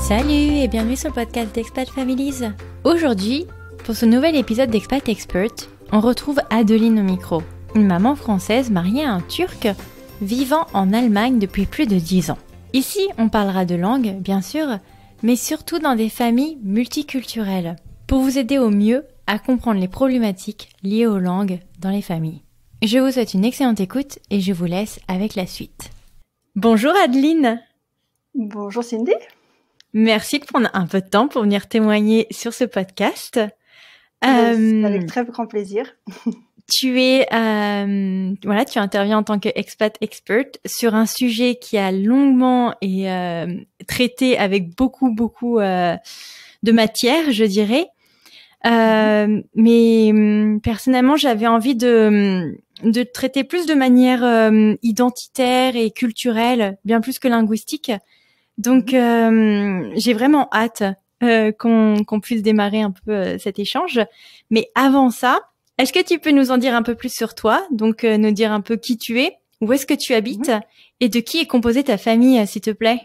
Salut et bienvenue sur le podcast d'Expat Families. Aujourd'hui, pour ce nouvel épisode d'Expat Expert, on retrouve Adeline au micro, une maman française mariée à un Turc vivant en Allemagne depuis plus de 10 ans. Ici, on parlera de langue, bien sûr, mais surtout dans des familles multiculturelles, pour vous aider au mieux à comprendre les problématiques liées aux langues dans les familles. Je vous souhaite une excellente écoute et je vous laisse avec la suite. Bonjour Adeline. Bonjour Cindy. Merci de prendre un peu de temps pour venir témoigner sur ce podcast. Avec très grand plaisir. Tu interviens en tant qu'expat expert sur un sujet qui a longuement et traité avec beaucoup de matière, je dirais. Mais personnellement, j'avais envie de traiter plus de manière identitaire et culturelle, bien plus que linguistique. Donc, j'ai vraiment hâte qu'on puisse démarrer un peu cet échange. Mais avant ça, est-ce que tu peux nous en dire un peu plus sur toi? Donc, nous dire un peu qui tu es, où est-ce que tu habites et de qui est composée ta famille, s'il te plaît?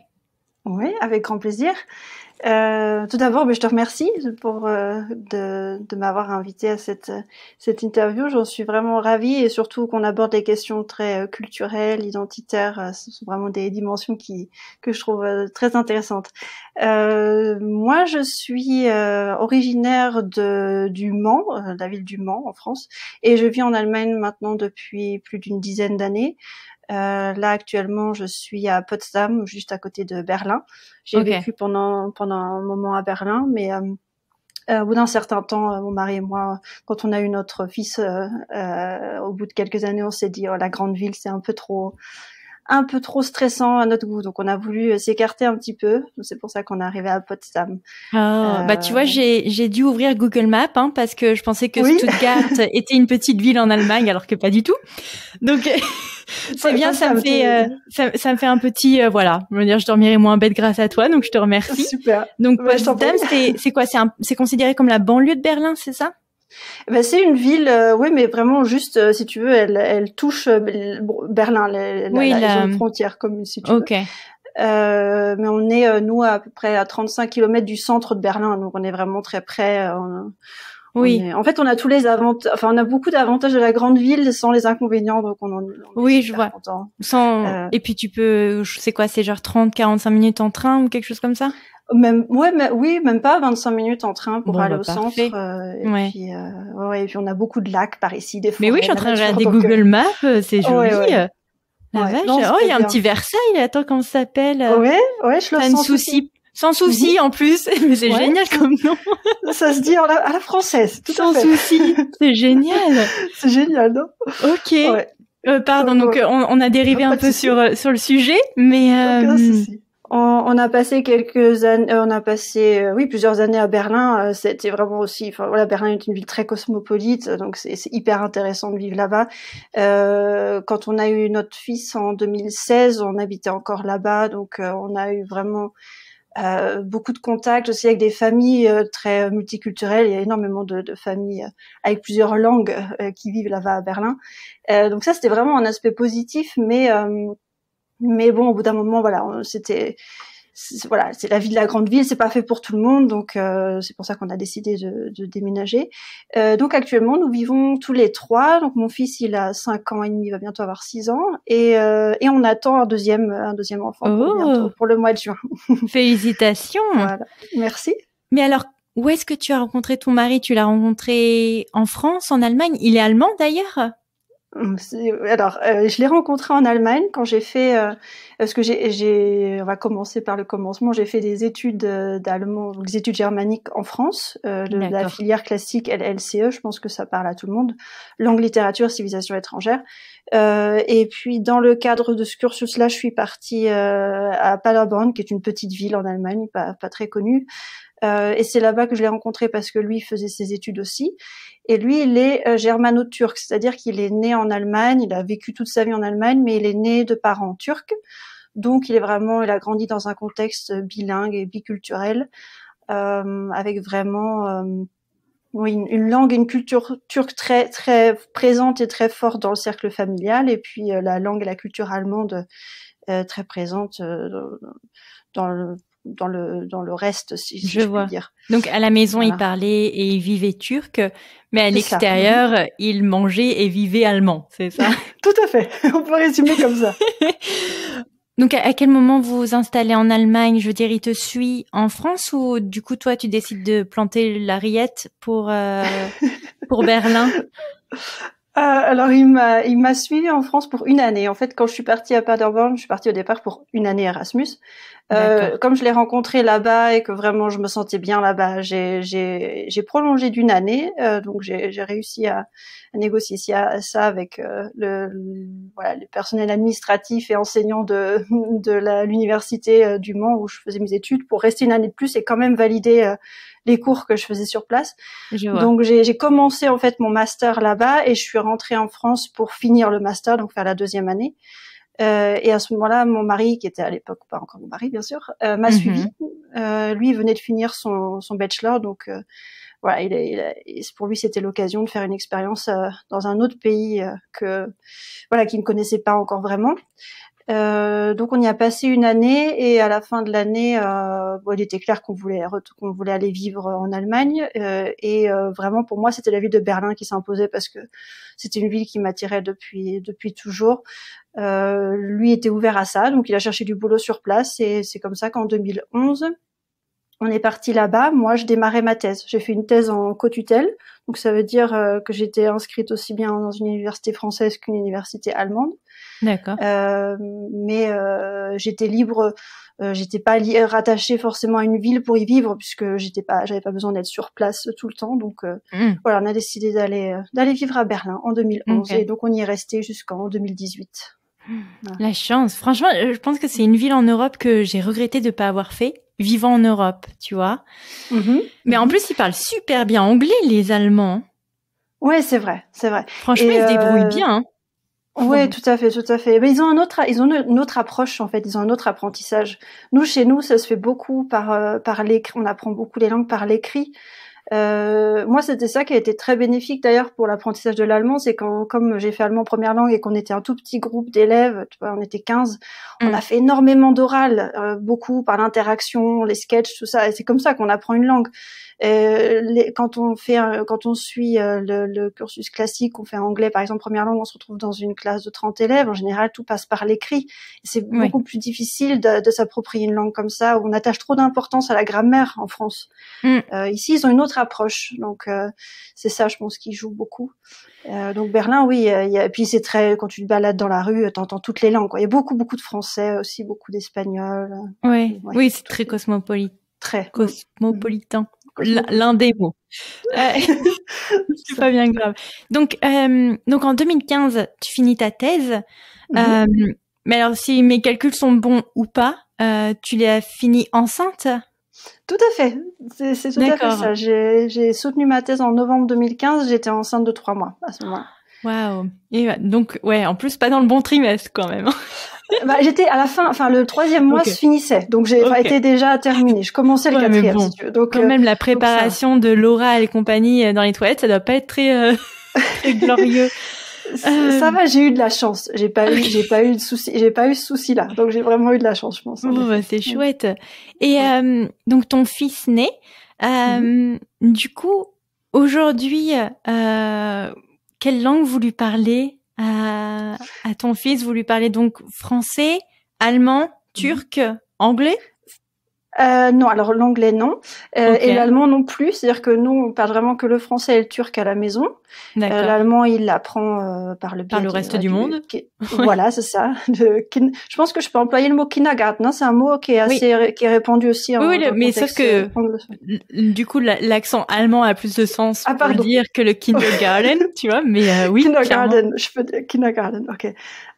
Oui, avec grand plaisir. Tout d'abord, je te remercie pour de m'avoir invité à cette interview. J'en suis vraiment ravie et surtout qu'on aborde des questions très culturelles, identitaires. Ce sont vraiment des dimensions que je trouve très intéressantes. Moi, je suis originaire du Mans, la ville du Mans en France, et je vis en Allemagne maintenant depuis plus d'une dizaine d'années. Là actuellement, je suis à Potsdam, juste à côté de Berlin. J'ai vécu pendant un moment à Berlin, mais au bout d'un certain temps, mon mari et moi, quand on a eu notre fils, au bout de quelques années, on s'est dit la grande ville, c'est un peu trop stressant à notre goût. Donc on a voulu s'écarter un petit peu. C'est pour ça qu'on est arrivé à Potsdam. Tu vois, j'ai dû ouvrir Google Maps parce que je pensais que Stuttgart était une petite ville en Allemagne alors que pas du tout. Donc c'est bien, ça me fait un petit je veux dire, je dormirai moins bête grâce à toi, donc je te remercie. Super. Donc Potsdam, c'est quoi? C'est considéré comme la banlieue de Berlin, c'est ça? C'est une ville, mais vraiment juste, si tu veux, elle touche Berlin, la zone frontière, comme si tu veux. Mais on est, nous, à peu près à 35 km du centre de Berlin, donc on est vraiment très près. En fait, on a tous les avantages, on a beaucoup d'avantages de la grande ville sans les inconvénients, donc on est je vois. Content. Et puis tu peux, c'est quoi, c'est genre 30-45 minutes en train ou quelque chose comme ça? Même pas 25 minutes en train pour aller au centre. Et puis on a beaucoup de lacs par ici, des forêts. Mais oui, je suis en train de regarder Google Maps, c'est joli. La vache. Il y a un petit Versailles, attends, comment ça s'appelle? Je le sens. Sans souci en plus, mais c'est génial comme nom. Ça se dit à la française. Sans souci, c'est génial. C'est génial, non? Ok. Pardon, donc on a dérivé un peu sur le sujet, mais on a passé quelques années, plusieurs années à Berlin. C'était vraiment aussi, Berlin est une ville très cosmopolite, donc c'est hyper intéressant de vivre là-bas. Quand on a eu notre fils en 2016, on habitait encore là-bas, donc on a eu vraiment beaucoup de contacts aussi avec des familles très multiculturelles. Il y a énormément de familles avec plusieurs langues qui vivent là-bas à Berlin. Donc ça, c'était vraiment un aspect positif, mais bon, au bout d'un moment, c'est la vie de la grande ville, c'est pas fait pour tout le monde, donc c'est pour ça qu'on a décidé de déménager. Donc actuellement, nous vivons tous les trois. Donc mon fils, il a 5 ans et demi, il va bientôt avoir 6 ans, et on attend un deuxième enfant pour le mois de juin. Félicitations. Voilà, merci. Mais alors, où est-ce que tu as rencontré ton mari? Tu l'as rencontré en France, en Allemagne? Il est allemand d'ailleurs? Alors, je l'ai rencontré en Allemagne quand j'ai fait, parce que on va commencer par le commencement. J'ai fait des études d'allemand, des études germaniques en France, la filière classique LLCE. Je pense que ça parle à tout le monde. Langue, littérature, civilisation étrangère. Et puis, dans le cadre de ce cursus-là, je suis partie à Paderborn, qui est une petite ville en Allemagne, pas très connue. Et c'est là-bas que je l'ai rencontré parce que lui faisait ses études aussi. Et lui, il est germano-turc, c'est-à-dire qu'il est né en Allemagne, il a vécu toute sa vie en Allemagne, mais il est né de parents turcs. Donc, il a grandi dans un contexte bilingue et biculturel, avec vraiment une langue et une culture turque très très présente et très forte dans le cercle familial, et puis la langue et la culture allemande très présente dans le reste, si je je vois. puis dire. Donc à la maison, Voilà. il parlait et il vivait turc, mais à C'est l'extérieur, il mangeait et vivait allemand, c'est ça? Tout à fait. On peut résumer comme ça. Donc à quel moment vous vous installez en Allemagne? Je veux dire, il te suit en France ou du coup toi tu décides de planter la rillette pour Berlin? Alors il m'a suivi en France pour une année. En fait, quand je suis partie à Paderborn, je suis partie au départ pour une année Erasmus. Comme je l'ai rencontré là-bas et que vraiment je me sentais bien là-bas, j'ai prolongé d'une année. Donc j'ai réussi à négocier ça avec le personnel administratif et enseignant de l'université du Mans où je faisais mes études pour rester une année de plus et quand même valider les cours que je faisais sur place. Donc j'ai commencé en fait mon master là-bas et je suis rentrée en France pour finir le master, donc faire la deuxième année. Et à ce moment-là, mon mari, qui était à l'époque pas encore mon mari bien sûr, m'a suivi. Lui, il venait de finir son bachelor, donc voilà, pour lui c'était l'occasion de faire une expérience dans un autre pays qu'il ne connaissait pas encore vraiment. Donc on y a passé une année et à la fin de l'année, il était clair qu'on voulait aller vivre en Allemagne et vraiment pour moi c'était la ville de Berlin qui s'imposait parce que c'était une ville qui m'attirait depuis toujours. Lui était ouvert à ça, donc il a cherché du boulot sur place et c'est comme ça qu'en 2011 on est parti là-bas. Moi, je démarrais ma thèse. J'ai fait une thèse en co-tutelle. Donc, ça veut dire que j'étais inscrite aussi bien dans une université française qu'une université allemande. D'accord. Mais j'étais libre. J'étais pas rattachée forcément à une ville pour y vivre puisque j'avais pas besoin d'être sur place tout le temps. Donc, voilà, on a décidé d'aller vivre à Berlin en 2011. Okay. Et donc, on y est resté jusqu'en 2018. Voilà. La chance. Franchement, je pense que c'est une ville en Europe que j'ai regretté de pas avoir fait. Vivant en Europe, tu vois. Mais en plus, ils parlent super bien anglais, les Allemands. Ouais, c'est vrai. Franchement, ils se débrouillent bien. Ouais, tout à fait. Mais ils ont une autre approche, en fait. Ils ont un autre apprentissage. Chez nous, ça se fait beaucoup par l'écrit. On apprend beaucoup les langues par l'écrit. Moi, c'était ça qui a été très bénéfique d'ailleurs pour l'apprentissage de l'allemand, c'est comme j'ai fait allemand première langue et qu'on était un tout petit groupe d'élèves, tu vois, on était 15, on a fait énormément d'oral, beaucoup par l'interaction, les sketchs, tout ça, et c'est comme ça qu'on apprend une langue. Quand on suit le cursus classique, on fait anglais par exemple première langue, on se retrouve dans une classe de 30 élèves, en général tout passe par l'écrit. C'est beaucoup plus difficile de s'approprier une langue comme ça, où on attache trop d'importance à la grammaire en France. Ici, ils ont une autre approche, donc c'est ça, je pense, qui joue beaucoup. Donc Berlin, oui, et puis c'est très, quand tu te balades dans la rue, t'entends toutes les langues, quoi. Il y a beaucoup de français aussi, beaucoup d'espagnol. Oui, c'est très cosmopolite. Très cosmopolitain. L'un des mots. C'est pas bien grave. Donc en 2015, tu finis ta thèse. Mais alors, si mes calculs sont bons ou pas, tu l'as fini enceinte? Tout à fait. C'est tout à fait ça. J'ai soutenu ma thèse en novembre 2015. J'étais enceinte de 3 mois à ce moment-là. Waouh. Et donc, ouais, en plus, pas dans le bon trimestre quand même. J'étais à la fin, le 3e mois se finissait, donc j'ai été déjà terminée. Je commençais le 4e, si tu veux. Donc quand même la préparation de l'oral et compagnie dans les toilettes, ça doit pas être très très glorieux. Ça va, j'ai eu de la chance. J'ai pas eu ce souci là. Donc j'ai vraiment eu de la chance, je pense. C'est chouette. Et donc ton fils naît. Du coup, aujourd'hui, quelle langue vous lui parlez à ton fils? Vous lui parlez donc français, allemand, turc, anglais? Non, alors l'anglais non, et l'allemand non plus. C'est-à-dire que nous, on parle vraiment que le français et le turc à la maison. L'allemand, il l'apprend par le reste du monde. Voilà, c'est ça. Je pense que je peux employer le mot kindergarten. Hein, c'est un mot qui est qui est répandu aussi. Mais sauf que du coup, l'accent allemand a plus de sens pour dire que le kindergarten, tu vois. Mais oui. Kindergarten, je peux dire kindergarten. Ok.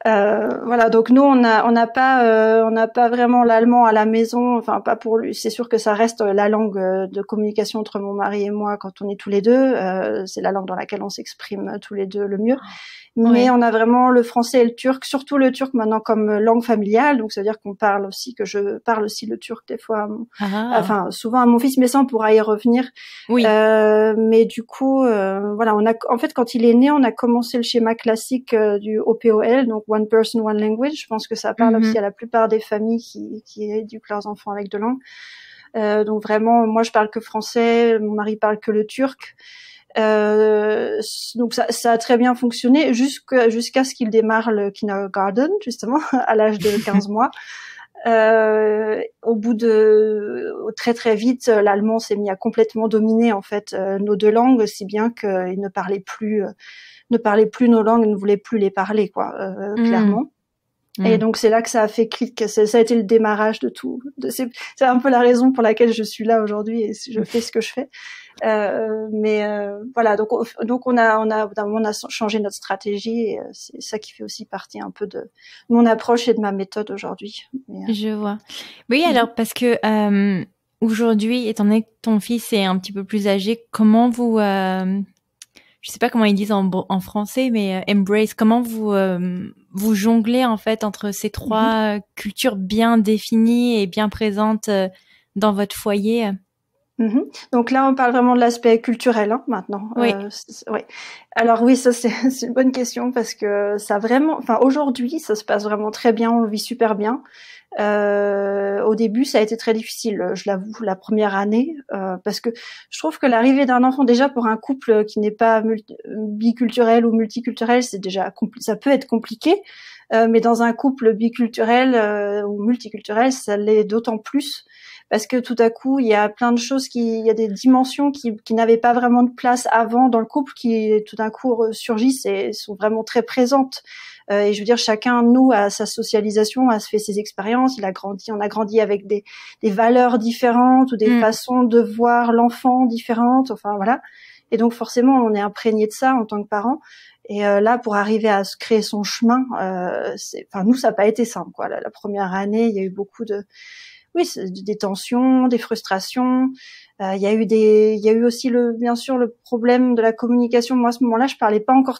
Voilà, donc nous on n'a pas vraiment l'allemand à la maison, enfin pas pour lui. C'est sûr que ça reste la langue de communication entre mon mari et moi quand on est tous les deux. C'est la langue dans laquelle on s'exprime tous les deux le mieux. Mais on a vraiment le français et le turc, surtout le turc maintenant comme langue familiale. Donc ça veut dire que je parle aussi le turc des fois, enfin souvent à mon fils, mais ça on pourra y revenir. Oui. Mais du coup, voilà, en fait quand il est né, on a commencé le schéma classique du OPOL, donc One Person, One Language. Je pense que ça parle aussi à la plupart des familles qui éduquent leurs enfants avec 2 langues. langues. Donc vraiment, moi je parle que français, mon mari parle que le turc. Donc ça a très bien fonctionné jusqu'à ce qu'il démarre le kindergarten, justement, à l'âge de 15 mois. Au bout très très vite, l'allemand s'est mis à complètement dominer en fait nos deux langues, si bien qu'il ne parlait plus nos langues, ne voulait plus les parler, quoi, clairement. Et donc c'est là que ça a fait clic, ça a été le démarrage de tout. C'est un peu la raison pour laquelle je suis là aujourd'hui et je fais ce que je fais. Voilà, donc on a changé notre stratégie et c'est ça qui fait aussi partie un peu de mon approche et de ma méthode aujourd'hui. Je vois. Oui, alors parce que aujourd'hui, étant donné que ton fils est un petit peu plus âgé, comment vous je sais pas comment ils disent en français, mais embrace, comment vous jonglez en fait entre ces trois cultures bien définies et bien présentes dans votre foyer? Donc là, on parle vraiment de l'aspect culturel maintenant. Oui. Oui. Alors oui, ça c'est une bonne question parce que ça vraiment, enfin aujourd'hui, ça se passe vraiment très bien, on le vit super bien. Au début, ça a été très difficile, je l'avoue, la première année, parce que je trouve que l'arrivée d'un enfant, déjà pour un couple qui n'est pas biculturel ou multiculturel, c'est déjà ça peut être compliqué, mais dans un couple biculturel ou multiculturel, ça l'est d'autant plus. Parce que tout à coup, il y a plein de choses il y a des dimensions qui n'avaient pas vraiment de place avant dans le couple, qui tout d'un coup surgissent et sont vraiment très présentes. Et je veux dire, chacun de nous a sa socialisation, a fait ses expériences. On a grandi avec des valeurs différentes ou des façons de voir l'enfant différentes. Enfin voilà. Et donc forcément, on est imprégné de ça en tant que parent. Et là, pour arriver à se créer son chemin, nous, ça n'a pas été simple, quoi. La première année, il y a eu beaucoup des tensions, des frustrations. Il y a eu aussi bien sûr le problème de la communication. Moi, à ce moment-là, je parlais pas encore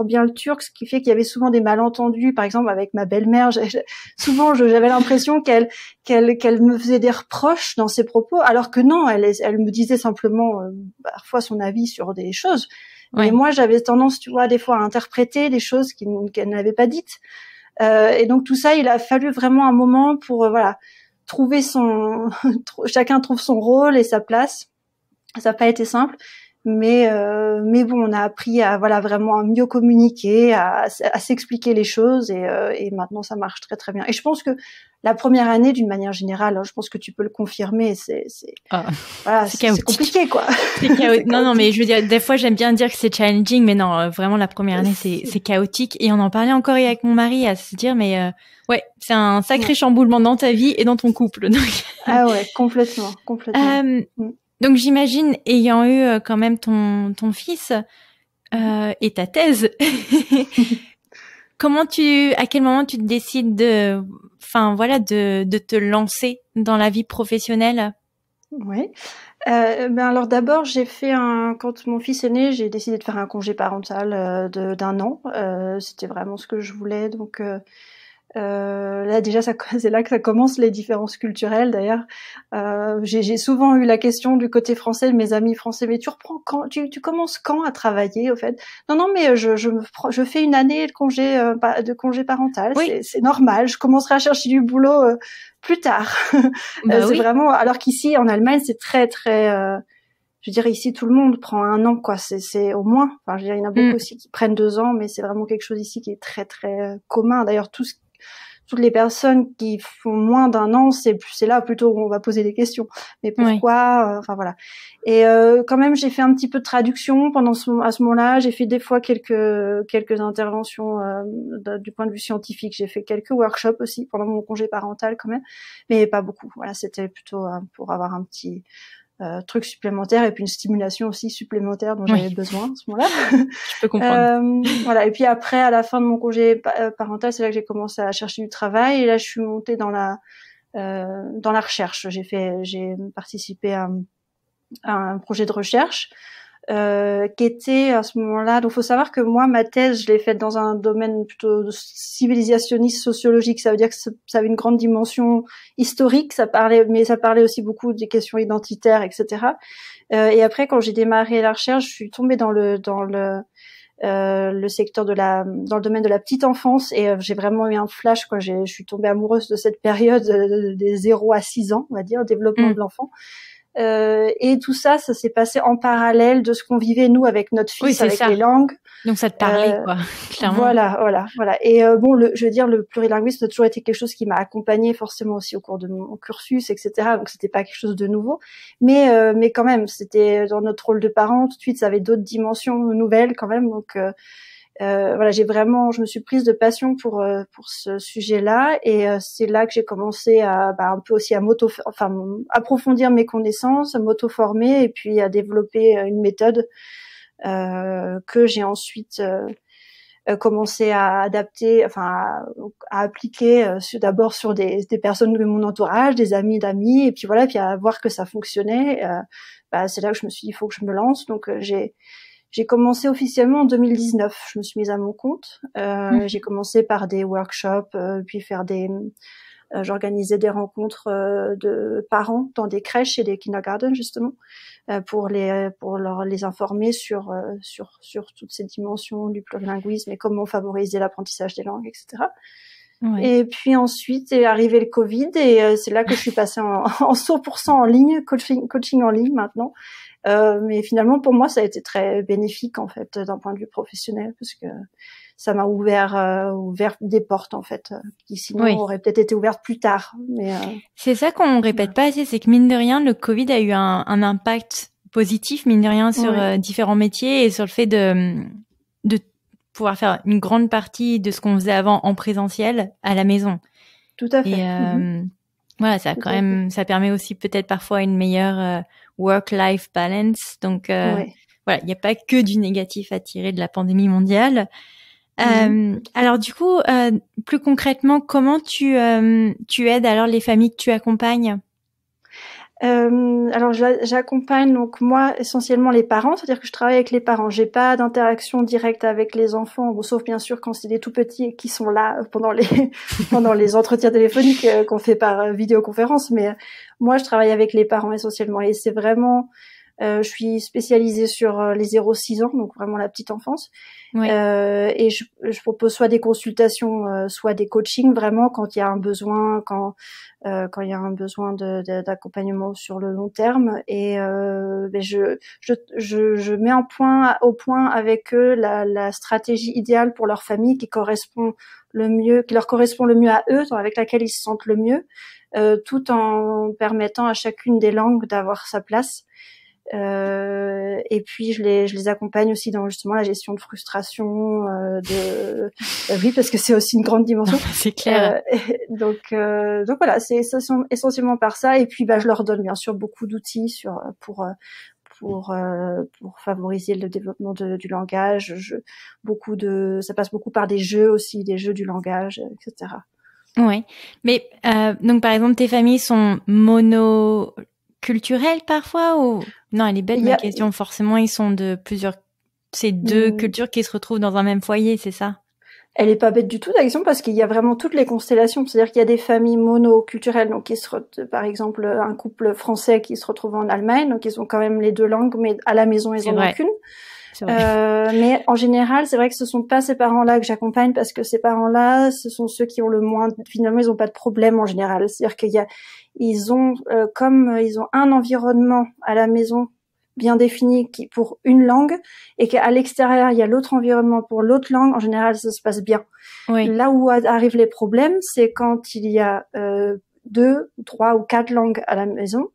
bien le turc, ce qui fait qu'il y avait souvent des malentendus. Par exemple, avec ma belle-mère, souvent, j'avais l'impression qu'elle me faisait des reproches dans ses propos, alors que non, elle me disait simplement, parfois son avis sur des choses. Ouais. Mais moi, j'avais tendance, tu vois, des fois à interpréter des choses qu'elle n'avait pas dites. Et donc tout ça, il a fallu vraiment un moment pour trouver chacun trouve son rôle et sa place. Ça n'a pas été simple, mais bon, on a appris à vraiment à mieux communiquer, à s'expliquer les choses et maintenant ça marche très très bien. Et je pense que la première année, d'une manière générale, je pense que tu peux le confirmer, c'est compliqué, quoi. C'est chaotique. Non, mais je veux dire, des fois, j'aime bien dire que c'est challenging, mais non, vraiment, la première année, c'est chaotique. Et on en parlait encore avec mon mari à se dire, mais c'est un sacré chamboulement dans ta vie et dans ton couple. Donc... Ah ouais, complètement. Donc, j'imagine, ayant eu quand même ton fils et ta thèse, à quel moment tu te décides de te lancer dans la vie professionnelle? Oui. Alors d'abord, quand mon fils est né, j'ai décidé de faire un congé parental d'un an. C'était vraiment ce que je voulais. Donc là déjà, c'est là que ça commence les différences culturelles. D'ailleurs, j'ai souvent eu la question du côté français de mes amis français. Mais tu commences quand à travailler au fait? Non, mais je fais une année de congé parental. Oui. C'est normal. Je commencerai à chercher du boulot plus tard. C'est vraiment. Alors qu'ici en Allemagne, c'est très très. Je veux dire, ici, tout le monde prend un an, quoi. C'est au moins. Enfin, je veux dire, il y en a beaucoup aussi qui prennent 2 ans, mais c'est vraiment quelque chose ici qui est très très commun. D'ailleurs, toutes les personnes qui font moins d'1 an, c'est là plutôt où on va poser des questions. Mais pourquoi? Enfin voilà. Et quand même, j'ai fait un petit peu de traduction à ce moment-là. J'ai fait des fois quelques interventions du point de vue scientifique. J'ai fait quelques workshops aussi pendant mon congé parental quand même, mais pas beaucoup. Voilà, c'était plutôt pour avoir un petit truc supplémentaire et puis une stimulation aussi supplémentaire dont j'avais besoin à ce moment-là. Je peux comprendre. Voilà. Et puis après, à la fin de mon congé parental, c'est là que j'ai commencé à chercher du travail et là, je suis montée dans la recherche. J'ai participé à un projet de recherche qui était à ce moment-là. Donc, faut savoir que moi, ma thèse, je l'ai faite dans un domaine plutôt civilisationniste sociologique. Ça veut dire que ça avait une grande dimension historique. Mais ça parlait aussi beaucoup des questions identitaires, etc. Et après, quand j'ai démarré la recherche, je suis tombée dans le secteur dans le domaine de la petite enfance, et j'ai vraiment eu un flash quand je suis tombée amoureuse de cette période des 0 à 6 ans, on va dire, développement de l'enfant. Et tout ça s'est passé en parallèle de ce qu'on vivait nous avec notre fils, avec les langues. Donc ça te parlait, quoi, clairement. Voilà. Et je veux dire, le plurilinguisme a toujours été quelque chose qui m'a accompagnée forcément aussi au cours de mon cursus, etc. Donc c'était pas quelque chose de nouveau, mais quand même, c'était dans notre rôle de parents. Tout de suite, ça avait d'autres dimensions nouvelles quand même. Donc voilà, je me suis prise de passion pour ce sujet-là, et c'est là que j'ai commencé à un peu aussi à approfondir mes connaissances, à m'auto-former, et puis à développer une méthode que j'ai ensuite commencé à adapter, à appliquer d'abord sur des personnes de mon entourage, des amis d'amis, et puis voilà, puis à voir que ça fonctionnait. C'est là que je me suis dit, il faut que je me lance. Donc j'ai commencé officiellement en 2019. Je me suis mise à mon compte. J'ai commencé par des workshops, puis j'organisais des rencontres de parents dans des crèches et des kindergarten justement, pour les informer sur toutes ces dimensions du plurilinguisme et comment favoriser l'apprentissage des langues, etc. Ouais. Et puis ensuite est arrivé le Covid, et c'est là que je suis passée en 100% en ligne, coaching en ligne maintenant. Mais finalement, pour moi, ça a été très bénéfique, en fait, d'un point de vue professionnel, parce que ça m'a ouvert des portes, en fait, qui sinon auraient peut-être été ouvertes plus tard. Mais c'est ça qu'on répète pas assez, c'est que mine de rien, le Covid a eu un impact positif, mine de rien, sur différents métiers, et sur le fait de pouvoir faire une grande partie de ce qu'on faisait avant en présentiel à la maison. Tout à fait. Et voilà, ça ça permet aussi peut-être parfois une meilleure work-life balance. Donc voilà, il n'y a pas que du négatif à tirer de la pandémie mondiale. Alors du coup, plus concrètement, comment tu aides alors les familles que tu accompagnes? Alors j'accompagne donc moi essentiellement les parents, c'est-à-dire que je travaille avec les parents. J'ai pas d'interaction directe avec les enfants, bon, sauf bien sûr quand c'est des tout petits et qui sont là pendant les entretiens téléphoniques qu'on fait par vidéoconférence. Mais moi je travaille avec les parents essentiellement, et c'est vraiment je suis spécialisée sur les 0-6 ans, donc vraiment la petite enfance. Et je propose soit des consultations, soit des coachings, vraiment quand il y a un besoin, quand il y a un besoin d'accompagnement sur le long terme. Et je mets au point avec eux la stratégie idéale pour leur famille qui leur correspond le mieux à eux, avec laquelle ils se sentent le mieux, tout en permettant à chacune des langues d'avoir sa place. Et puis je les accompagne aussi dans justement la gestion de frustration, oui, parce que c'est aussi une grande dimension. C'est clair. Donc voilà, c'est essentiellement par ça. Et puis je leur donne bien sûr beaucoup d'outils pour favoriser le développement du langage. Ça passe beaucoup par des jeux aussi, des jeux du langage, etc. Ouais. Mais donc par exemple, tes familles sont monoculturelles parfois, ou non, elle est belle ma question. Forcément, ils sont c'est deux cultures qui se retrouvent dans un même foyer, c'est ça? Elle est pas bête du tout, la question, parce qu'il y a vraiment toutes les constellations. C'est-à-dire qu'il y a des familles monoculturelles, donc par exemple un couple français qui se retrouve en Allemagne, donc ils ont quand même les deux langues, mais à la maison ils en ont qu'une. Mais en général, c'est vrai que ce sont pas ces parents-là que j'accompagne, parce que ces parents-là, ce sont ceux qui ont le moins. Finalement, ils ont pas de problème en général. C'est-à-dire ils ont un environnement à la maison bien défini pour une langue, et qu'à l'extérieur il y a l'autre environnement pour l'autre langue. En général, ça se passe bien. Là où arrivent les problèmes, c'est quand il y a 2 ou 3 ou 4 langues à la maison,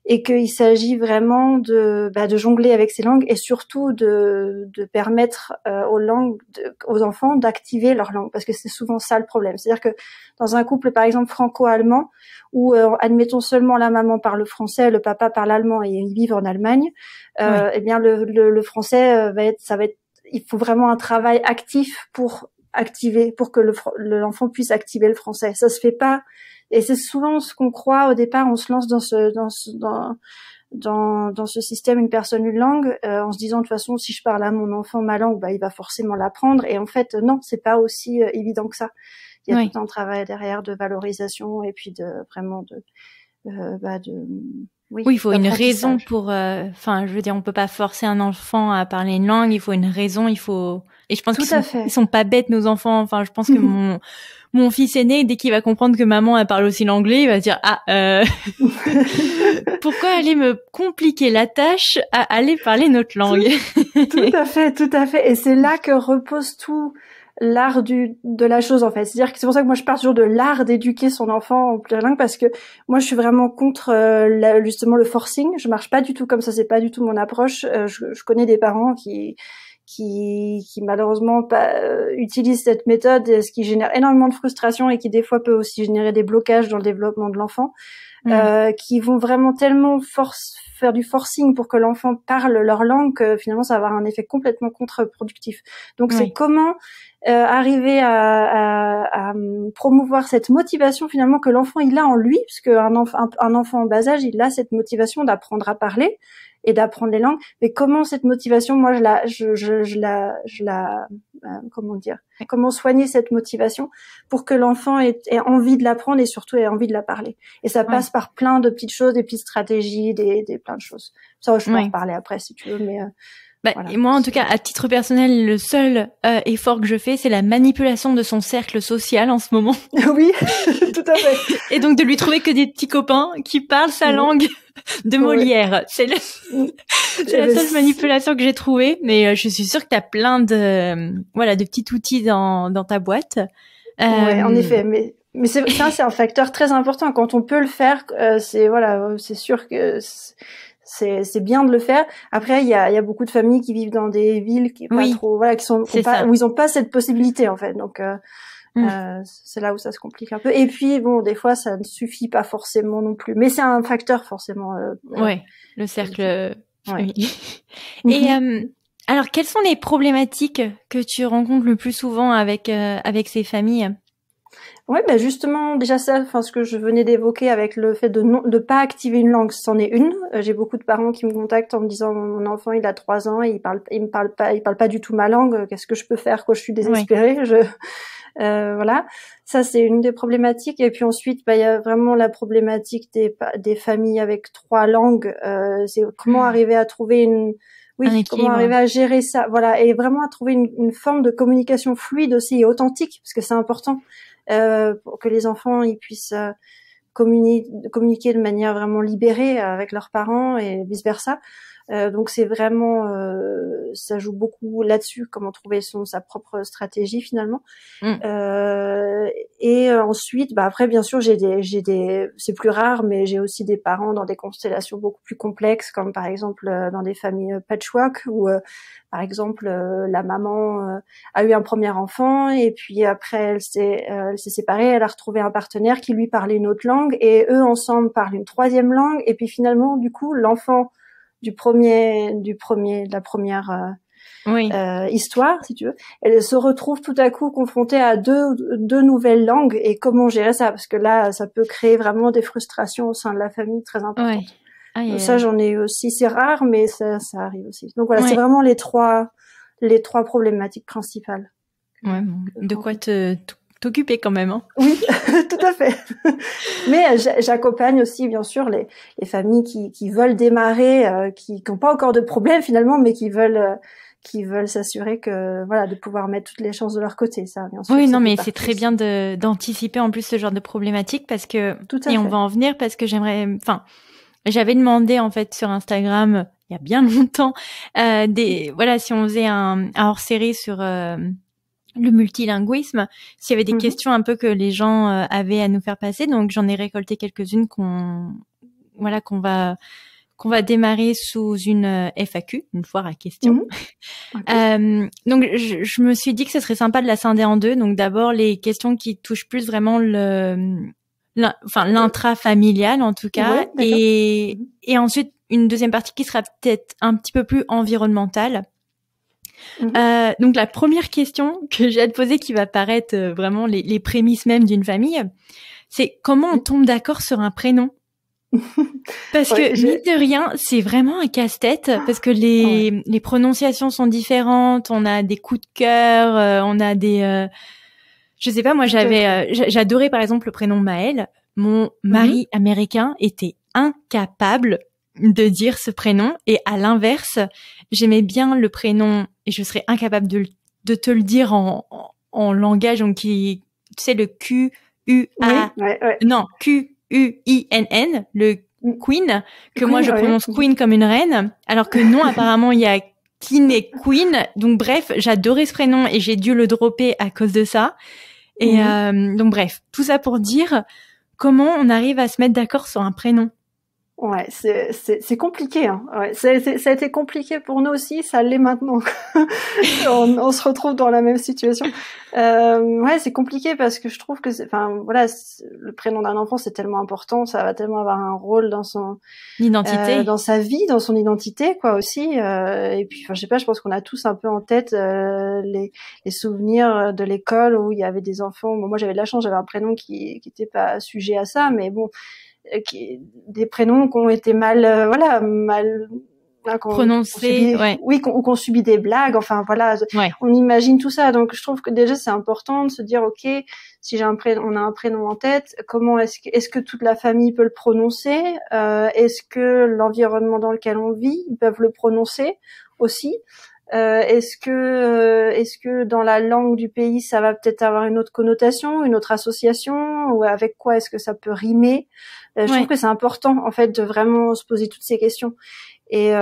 et qu'il s'agit vraiment de jongler avec ces langues, et surtout de permettre aux enfants d'activer leur langue, parce que c'est souvent ça le problème. C'est-à-dire que dans un couple par exemple franco-allemand, où admettons seulement la maman parle français, le papa parle allemand, et ils vivent en Allemagne, eh bien le français il faut vraiment un travail actif pour que l'enfant puisse activer le français. Ça se fait pas. Et c'est souvent ce qu'on croit au départ. On se lance dans ce système, une personne, une langue, en se disant de toute façon, si je parle à mon enfant ma langue, il va forcément l'apprendre. Et en fait, non, c'est pas aussi évident que ça. Il y a tout un travail derrière de valorisation, et puis Oui, il faut une raison pour. Enfin, je veux dire, on peut pas forcer un enfant à parler une langue. Il faut une raison. Il faut. Et je pense qu'ils sont pas bêtes, nos enfants. Enfin, je pense que mon fils aîné, dès qu'il va comprendre que maman elle parle aussi l'anglais, il va se dire pourquoi aller me compliquer la tâche à aller parler notre langue. Tout à fait. Et c'est là que repose tout l'art de la chose, en fait. C'est-à-dire que c'est pour ça que moi je parle toujours de l'art d'éduquer son enfant en plurilingue, parce que moi je suis vraiment contre justement le forcing. Je marche pas du tout comme ça, c'est pas du tout mon approche. Je connais des parents qui malheureusement utilisent cette méthode, ce qui génère énormément de frustration et qui des fois peut aussi générer des blocages dans le développement de l'enfant, qui vont vraiment tellement faire du forcing pour que l'enfant parle leur langue que finalement ça va avoir un effet complètement contre-productif. Donc c'est comment arriver à promouvoir cette motivation finalement que l'enfant il a en lui, parce qu'un enfant en bas âge il a cette motivation d'apprendre à parler et d'apprendre les langues. Mais comment cette motivation, moi comment soigner cette motivation pour que l'enfant ait envie de l'apprendre et surtout ait envie de la parler. Et ça passe par plein de petites choses, des petites stratégies, des plein de choses. Ça, je peux en reparler après si tu veux, mais voilà. Et moi, en tout cas, à titre personnel, le seul effort que je fais, c'est la manipulation de son cercle social en ce moment. Oui, tout à fait. Et donc de lui trouver que des petits copains qui parlent sa langue de Molière. C'est la seule manipulation que j'ai trouvée. Mais je suis sûre que tu as plein de petits outils dans ta boîte. Ouais, en effet. Mais c'est un facteur très important. Quand on peut le faire, c'est sûr que c'est bien de le faire. Après, il y a beaucoup de familles qui vivent dans des villes qui pas trop, où ils ont pas cette possibilité, en fait. Donc, c'est là où ça se complique un peu. Et puis, bon, des fois, ça ne suffit pas forcément non plus. Mais c'est un facteur, forcément. Le cercle. Et, alors, quelles sont les problématiques que tu rencontres le plus souvent avec ces familles? Ouais, justement, déjà ça, ce que je venais d'évoquer avec le fait de pas activer une langue, c'en est une. J'ai beaucoup de parents qui me contactent en me disant mon enfant il a 3 ans et il parle pas du tout ma langue. Qu'est-ce que je peux faire quand je suis désespérée? Voilà, ça c'est une des problématiques. Et puis ensuite, il y a vraiment la problématique des familles avec 3 langues. C'est comment arriver à trouver comment arriver à gérer ça, voilà, et vraiment à trouver une forme de communication fluide aussi et authentique, parce que c'est important pour que les enfants ils puissent communiquer de manière vraiment libérée avec leurs parents et vice versa. Donc c'est vraiment ça joue beaucoup là-dessus, comment trouver sa propre stratégie finalement. Et ensuite après bien sûr j'ai des c'est plus rare, mais j'ai aussi des parents dans des constellations beaucoup plus complexes, comme par exemple dans des familles patchwork où par exemple la maman a eu un premier enfant et puis après elle s'est séparée, elle a retrouvé un partenaire qui lui parlait une autre langue et eux ensemble parlent une 3e langue, et puis finalement du coup l'enfant de la première histoire, si tu veux, elle se retrouve tout à coup confrontée à deux nouvelles langues, et comment gérer ça, parce que là ça peut créer vraiment des frustrations au sein de la famille très importantes. Ça j'en ai aussi, c'est rare, mais ça arrive aussi. Donc voilà, c'est vraiment les trois problématiques principales. De quoi t'occuper quand même, hein. Oui, tout à fait. Mais j'accompagne aussi bien sûr les familles qui veulent démarrer, qui n'ont pas encore de problème finalement, mais qui veulent s'assurer que de pouvoir mettre toutes les chances de leur côté, ça bien sûr. Oui, non, mais c'est très bien d'anticiper en plus ce genre de problématique, parce que on va en venir, parce que j'avais demandé en fait sur Instagram il y a bien longtemps si on faisait un hors-série sur le multilinguisme, s'il y avait des questions un peu que les gens avaient à nous faire passer. Donc j'en ai récolté quelques-unes qu'on va démarrer sous une FAQ, une foire à questions. Okay. Donc je me suis dit que ce serait sympa de la scinder en deux. Donc d'abord les questions qui touchent plus vraiment l'intrafamilial en tout cas, et ensuite une deuxième partie qui sera peut-être un petit peu plus environnementale. Donc la première question que j'ai à te poser, qui va paraître vraiment les prémices même d'une famille, c'est comment on tombe d'accord sur un prénom. Parce que mine de rien, c'est vraiment un casse-tête, parce que les prononciations sont différentes, on a des coups de cœur, on a des je sais pas, moi j'adorais par exemple le prénom Maël. Mon mari américain était incapable de dire ce prénom. Et à l'inverse, j'aimais bien le prénom et je serais incapable de te le dire en langage, donc tu sais, le Q-U-A, non, Q-U-I-N-N, le Queen, que moi je prononce Queen comme une reine, alors que non, apparemment il y a King et Queen. Donc bref, j'adorais ce prénom et j'ai dû le dropper à cause de ça. Et donc bref, tout ça pour dire comment on arrive à se mettre d'accord sur un prénom. Ouais, c'est compliqué, hein. Ouais, ça a été compliqué pour nous aussi, ça l'est maintenant. on se retrouve dans la même situation. Ouais, c'est compliqué parce que je trouve que le prénom d'un enfant c'est tellement important, ça va tellement avoir un rôle dans son identité, dans sa vie, dans son identité, quoi aussi. Et puis, je sais pas, je pense qu'on a tous un peu en tête les souvenirs de l'école où il y avait des enfants. Bon, moi j'avais de la chance, j'avais un prénom qui était pas sujet à ça, mais bon. Des prénoms qui ont été mal prononcés, qu'on subit des blagues, enfin voilà, on imagine tout ça. Donc je trouve que déjà c'est important de se dire ok, si on a un prénom en tête, comment est-ce que toute la famille peut le prononcer, est-ce que l'environnement dans lequel on vit ils peuvent le prononcer aussi. Est-ce que dans la langue du pays ça va peut-être avoir une autre connotation, une autre association, ou avec quoi est-ce que ça peut rimer. Je trouve que c'est important en fait de vraiment se poser toutes ces questions. Et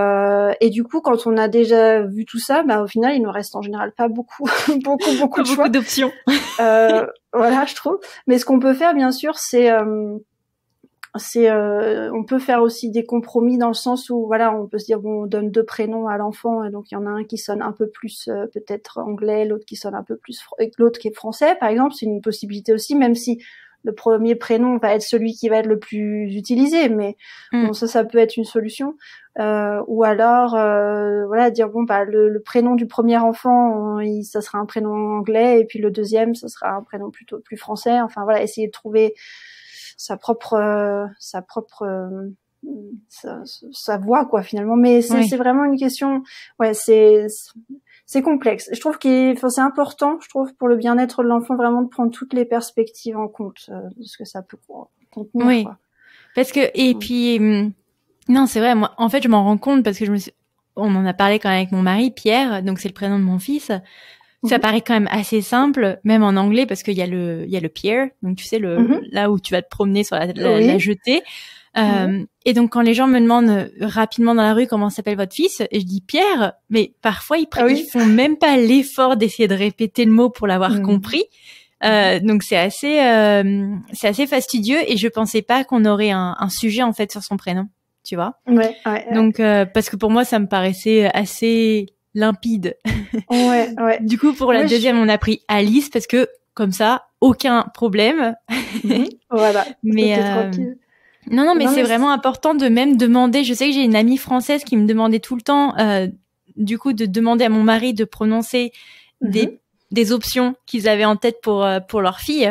du coup, quand on a déjà vu tout ça, au final, il nous reste en général pas beaucoup de choix, d'options. Voilà, je trouve. Mais ce qu'on peut faire, bien sûr, c'est on peut faire aussi des compromis dans le sens où voilà, on peut se dire bon, on donne 2 prénoms à l'enfant et donc il y en a un qui sonne un peu plus peut-être anglais, l'autre qui sonne un peu plus l'autre qui est français par exemple, c'est une possibilité aussi, même si le premier prénom va être celui qui va être le plus utilisé, mais bon, ça peut être une solution. Ou alors voilà, dire bon le prénom du premier enfant ça sera un prénom anglais et puis le deuxième ça sera un prénom plutôt plus français, enfin voilà, essayer de trouver sa voix quoi finalement, mais c'est vraiment une question, c'est complexe. Je trouve c'est important, je trouve, pour le bien-être de l'enfant vraiment de prendre toutes les perspectives en compte de ce que ça peut contenir, quoi. Parce que puis non, c'est vrai, moi en fait je m'en rends compte parce que on en a parlé quand même avec mon mari Pierre, donc c'est le prénom de mon fils. Ça paraît quand même assez simple, même en anglais, parce qu'il y a le pier, donc tu sais là où tu vas te promener sur la jetée. Et donc quand les gens me demandent rapidement dans la rue comment s'appelle votre fils, et je dis Pierre, mais parfois ils font même pas l'effort d'essayer de répéter le mot pour l'avoir compris. Donc c'est assez fastidieux, et je pensais pas qu'on aurait un sujet en fait sur son prénom, tu vois. Donc parce que pour moi ça me paraissait assez limpide. Du coup, pour la deuxième, on a pris Alice parce que comme ça, aucun problème. Voilà. Mais non, mais c'est vraiment important de même demander. Je sais que j'ai une amie française qui me demandait tout le temps, du coup, de demander à mon mari de prononcer des options qu'ils avaient en tête pour leur fille.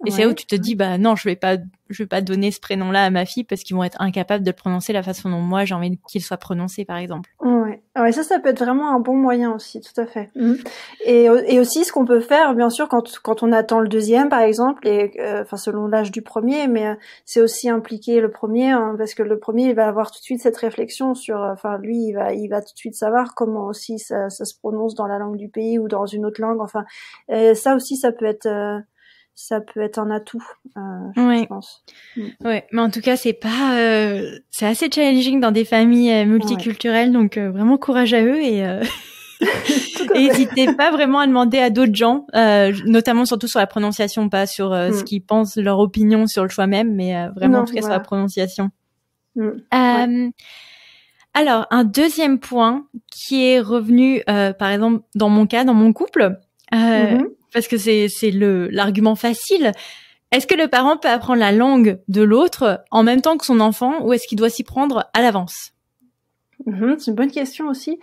Et c'est là où tu te dis non, je vais pas donner ce prénom-là à ma fille parce qu'ils vont être incapables de le prononcer la façon dont moi j'ai envie qu'il soit prononcé, par exemple. Ouais, ça peut être vraiment un bon moyen aussi, tout à fait. Et aussi ce qu'on peut faire, bien sûr, quand on attend le deuxième, par exemple, et selon l'âge du premier, mais c'est aussi impliquer le premier, parce que le premier il va avoir tout de suite cette réflexion sur, lui il va tout de suite savoir comment aussi ça se prononce dans la langue du pays ou dans une autre langue. Ça aussi ça peut être un atout, je pense. Ouais, mais en tout cas, c'est assez challenging dans des familles multiculturelles, donc vraiment courage à eux et n'hésitez pas vraiment à demander à d'autres gens, notamment surtout sur la prononciation, pas sur ce qu'ils pensent, leur opinion sur le choix même, mais vraiment en tout cas sur la prononciation. Alors, un deuxième point qui est revenu, par exemple, dans mon cas, dans mon couple, parce que c'est l'argument facile. Est-ce que le parent peut apprendre la langue de l'autre en même temps que son enfant, ou est-ce qu'il doit s'y prendre à l'avance? C'est une bonne question aussi.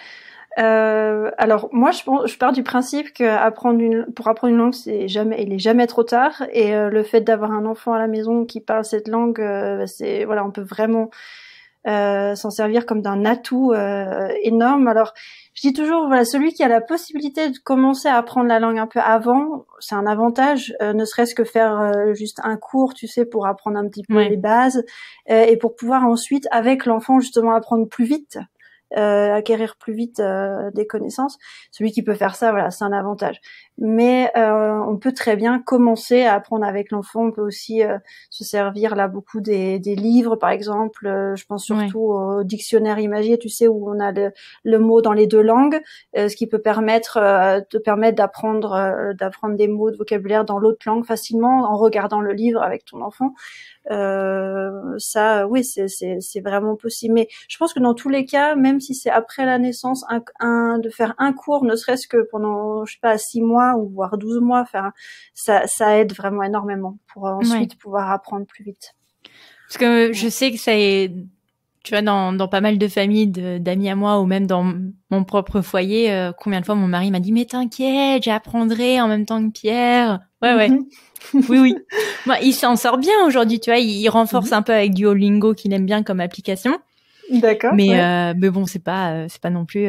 Alors moi je pars du principe que pour apprendre une langue il est jamais trop tard, et le fait d'avoir un enfant à la maison qui parle cette langue, on peut vraiment s'en servir comme d'un atout énorme. Alors, je dis toujours, voilà, celui qui a la possibilité de commencer à apprendre la langue un peu avant, c'est un avantage, ne serait-ce que faire juste un cours, tu sais, pour apprendre un petit peu les bases, et pour pouvoir ensuite, avec l'enfant, justement, apprendre plus vite. Acquérir plus vite des connaissances. Celui qui peut faire ça, voilà, c'est un avantage. Mais on peut très bien commencer à apprendre avec l'enfant. On peut aussi se servir là beaucoup des livres, par exemple. Je pense surtout au dictionnaire Imagier, tu sais, où on a le mot dans les deux langues, ce qui peut te permettre d'apprendre des mots de vocabulaire dans l'autre langue facilement en regardant le livre avec ton enfant. Ça, oui, c'est vraiment possible. Mais je pense que dans tous les cas, même si c'est après la naissance, de faire un cours, ne serait-ce que pendant, je sais pas, 6 mois ou voire 12 mois, ça aide vraiment énormément pour ensuite pouvoir apprendre plus vite. Parce que je sais que ça est, tu vois, dans pas mal de familles d'amis à moi ou même dans mon propre foyer, combien de fois mon mari m'a dit, mais t'inquiète, j'apprendrai en même temps que Pierre. Ouais. Oui. Moi, il s'en sort bien aujourd'hui, tu vois, il renforce un peu avec Duolingo qu'il aime bien comme application. D'accord. Mais bon, c'est pas non plus,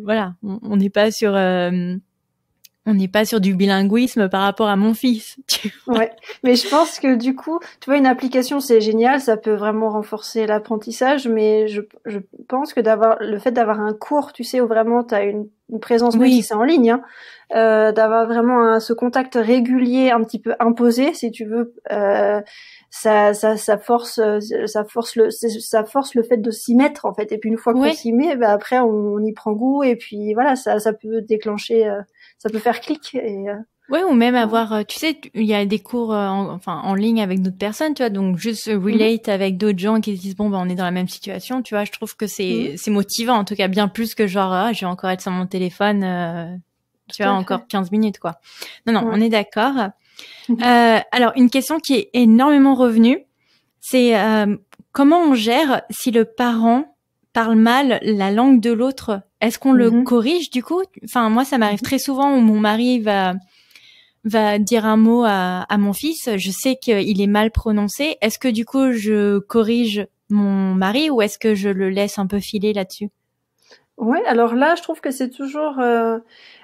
voilà, on n'est pas sur, on n'est pas sur du bilinguisme par rapport à mon fils. Tu vois. Ouais, mais je pense que du coup, tu vois, une application c'est génial, ça peut vraiment renforcer l'apprentissage, mais je pense que le fait d'avoir un cours, tu sais, où vraiment tu as une présence, même si c'est en ligne, hein, d'avoir vraiment ce contact régulier, un petit peu imposé, si tu veux, ça force le fait de s'y mettre en fait. Et puis une fois qu'on s'y met, bah après on y prend goût et puis voilà, ça peut déclencher, ça peut faire clic et ouais, ou même avoir, tu sais, il y a des cours en ligne avec d'autres personnes, tu vois, donc juste relate avec d'autres gens qui se disent bon, on est dans la même situation, tu vois, je trouve que c'est motivant, en tout cas bien plus que genre je vais encore être sur mon téléphone, tu vois, encore 15 minutes quoi. Non, on est d'accord. Alors une question qui est énormément revenue, c'est comment on gère si le parent parle mal la langue de l'autre? Est-ce qu'on le corrige du coup? Enfin moi ça m'arrive très souvent où mon mari va dire un mot à mon fils, je sais qu'il est mal prononcé. Est-ce que du coup je corrige mon mari ou est-ce que je le laisse un peu filer là-dessus? Ouais, alors là, je trouve que c'est toujours.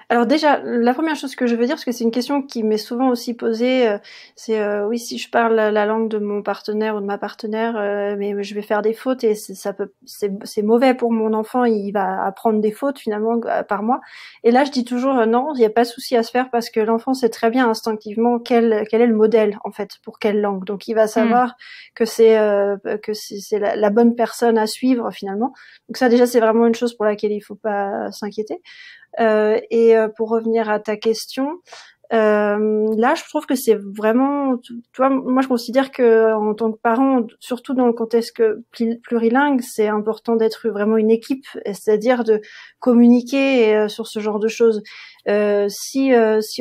Alors déjà, la première chose que je veux dire, parce que c'est une question qui m'est souvent aussi posée, c'est oui, si je parle la langue de mon partenaire ou de ma partenaire, mais je vais faire des fautes et c'est mauvais pour mon enfant, il va apprendre des fautes finalement par moi. Et là, je dis toujours non, il n'y a pas de souci à se faire parce que l'enfant sait très bien instinctivement quel est le modèle en fait pour quelle langue. Donc il va savoir que c'est la bonne personne à suivre finalement. Donc ça déjà c'est vraiment une chose pour laquelle il faut pas s'inquiéter. Et pour revenir à ta question, là je trouve que c'est vraiment, tu vois, moi je considère que en tant que parent, surtout dans le contexte plurilingue, c'est important d'être vraiment une équipe, c'est-à-dire de communiquer sur ce genre de choses. Si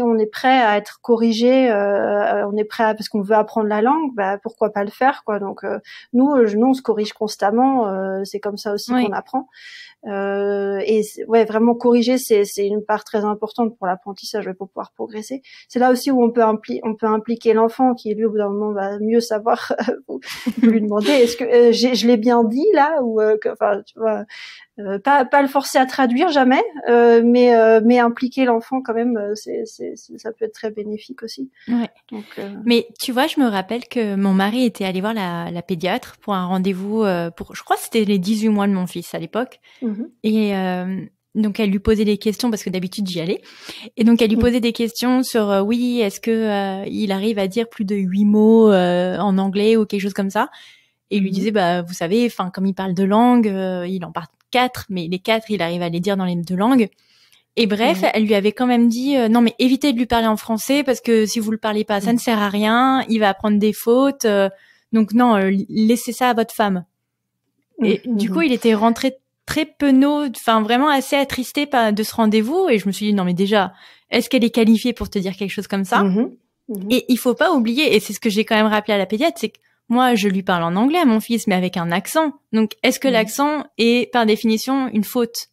on est prêt à être corrigé, on est prêt parce qu'on veut apprendre la langue, bah pourquoi pas le faire quoi. Donc nous on se corrige constamment, c'est comme ça aussi qu'on apprend. Et ouais, vraiment corriger, c'est une part très importante pour l'apprentissage, pour pouvoir progresser. C'est là aussi où on peut impliquer l'enfant qui lui au bout d'un moment va mieux savoir lui demander est-ce que je l'ai bien dit là ou enfin tu vois. Pas le forcer à traduire jamais, mais impliquer l'enfant quand même, ça peut être très bénéfique aussi. Ouais. Donc, mais tu vois, je me rappelle que mon mari était allé voir la pédiatre pour un rendez-vous je crois que c'était les 18 mois de mon fils à l'époque. Et donc elle lui posait des questions parce que d'habitude j'y allais. Et donc elle lui posait des questions sur oui, est-ce que il arrive à dire plus de 8 mots en anglais ou quelque chose comme ça. Et il lui disait bah vous savez, enfin comme il parle 2 langues, il en parle 4, mais les 4 il arrive à les dire dans les 2 langues. Et bref, elle lui avait quand même dit non mais évitez de lui parler en français parce que si vous le parlez pas, ça ne sert à rien, il va apprendre des fautes. Donc non, laissez ça à votre femme. Et du coup, il était rentré très penaud, enfin vraiment assez attristé de ce rendez-vous. Et je me suis dit non mais déjà, est-ce qu'elle est qualifiée pour te dire quelque chose comme ça? Et il faut pas oublier, et c'est ce que j'ai quand même rappelé à la pédiatre, c'est que moi, je lui parle en anglais à mon fils, mais avec un accent. Donc, est-ce que l'accent est, par définition, une faute?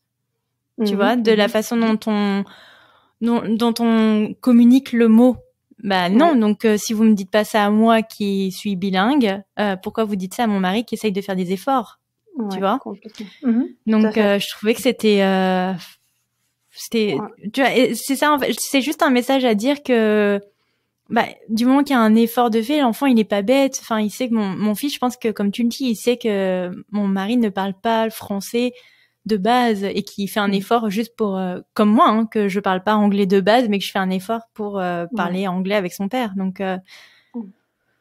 Tu vois, de la façon dont on communique le mot. Bah non, donc si vous me dites pas ça à moi qui suis bilingue, pourquoi vous dites ça à mon mari qui essaye de faire des efforts? tu vois. Complètement. Donc je trouvais que c'était tu vois, et c'est ça en fait, c'est juste un message à dire que du moment qu'il y a un effort de fait, l'enfant il est pas bête. Enfin, il sait que mon fils, je pense que comme tu le dis, il sait que mon mari ne parle pas le français de base et qu'il fait un effort juste pour comme moi, hein, que je parle pas anglais de base, mais que je fais un effort pour parler anglais avec son père. Donc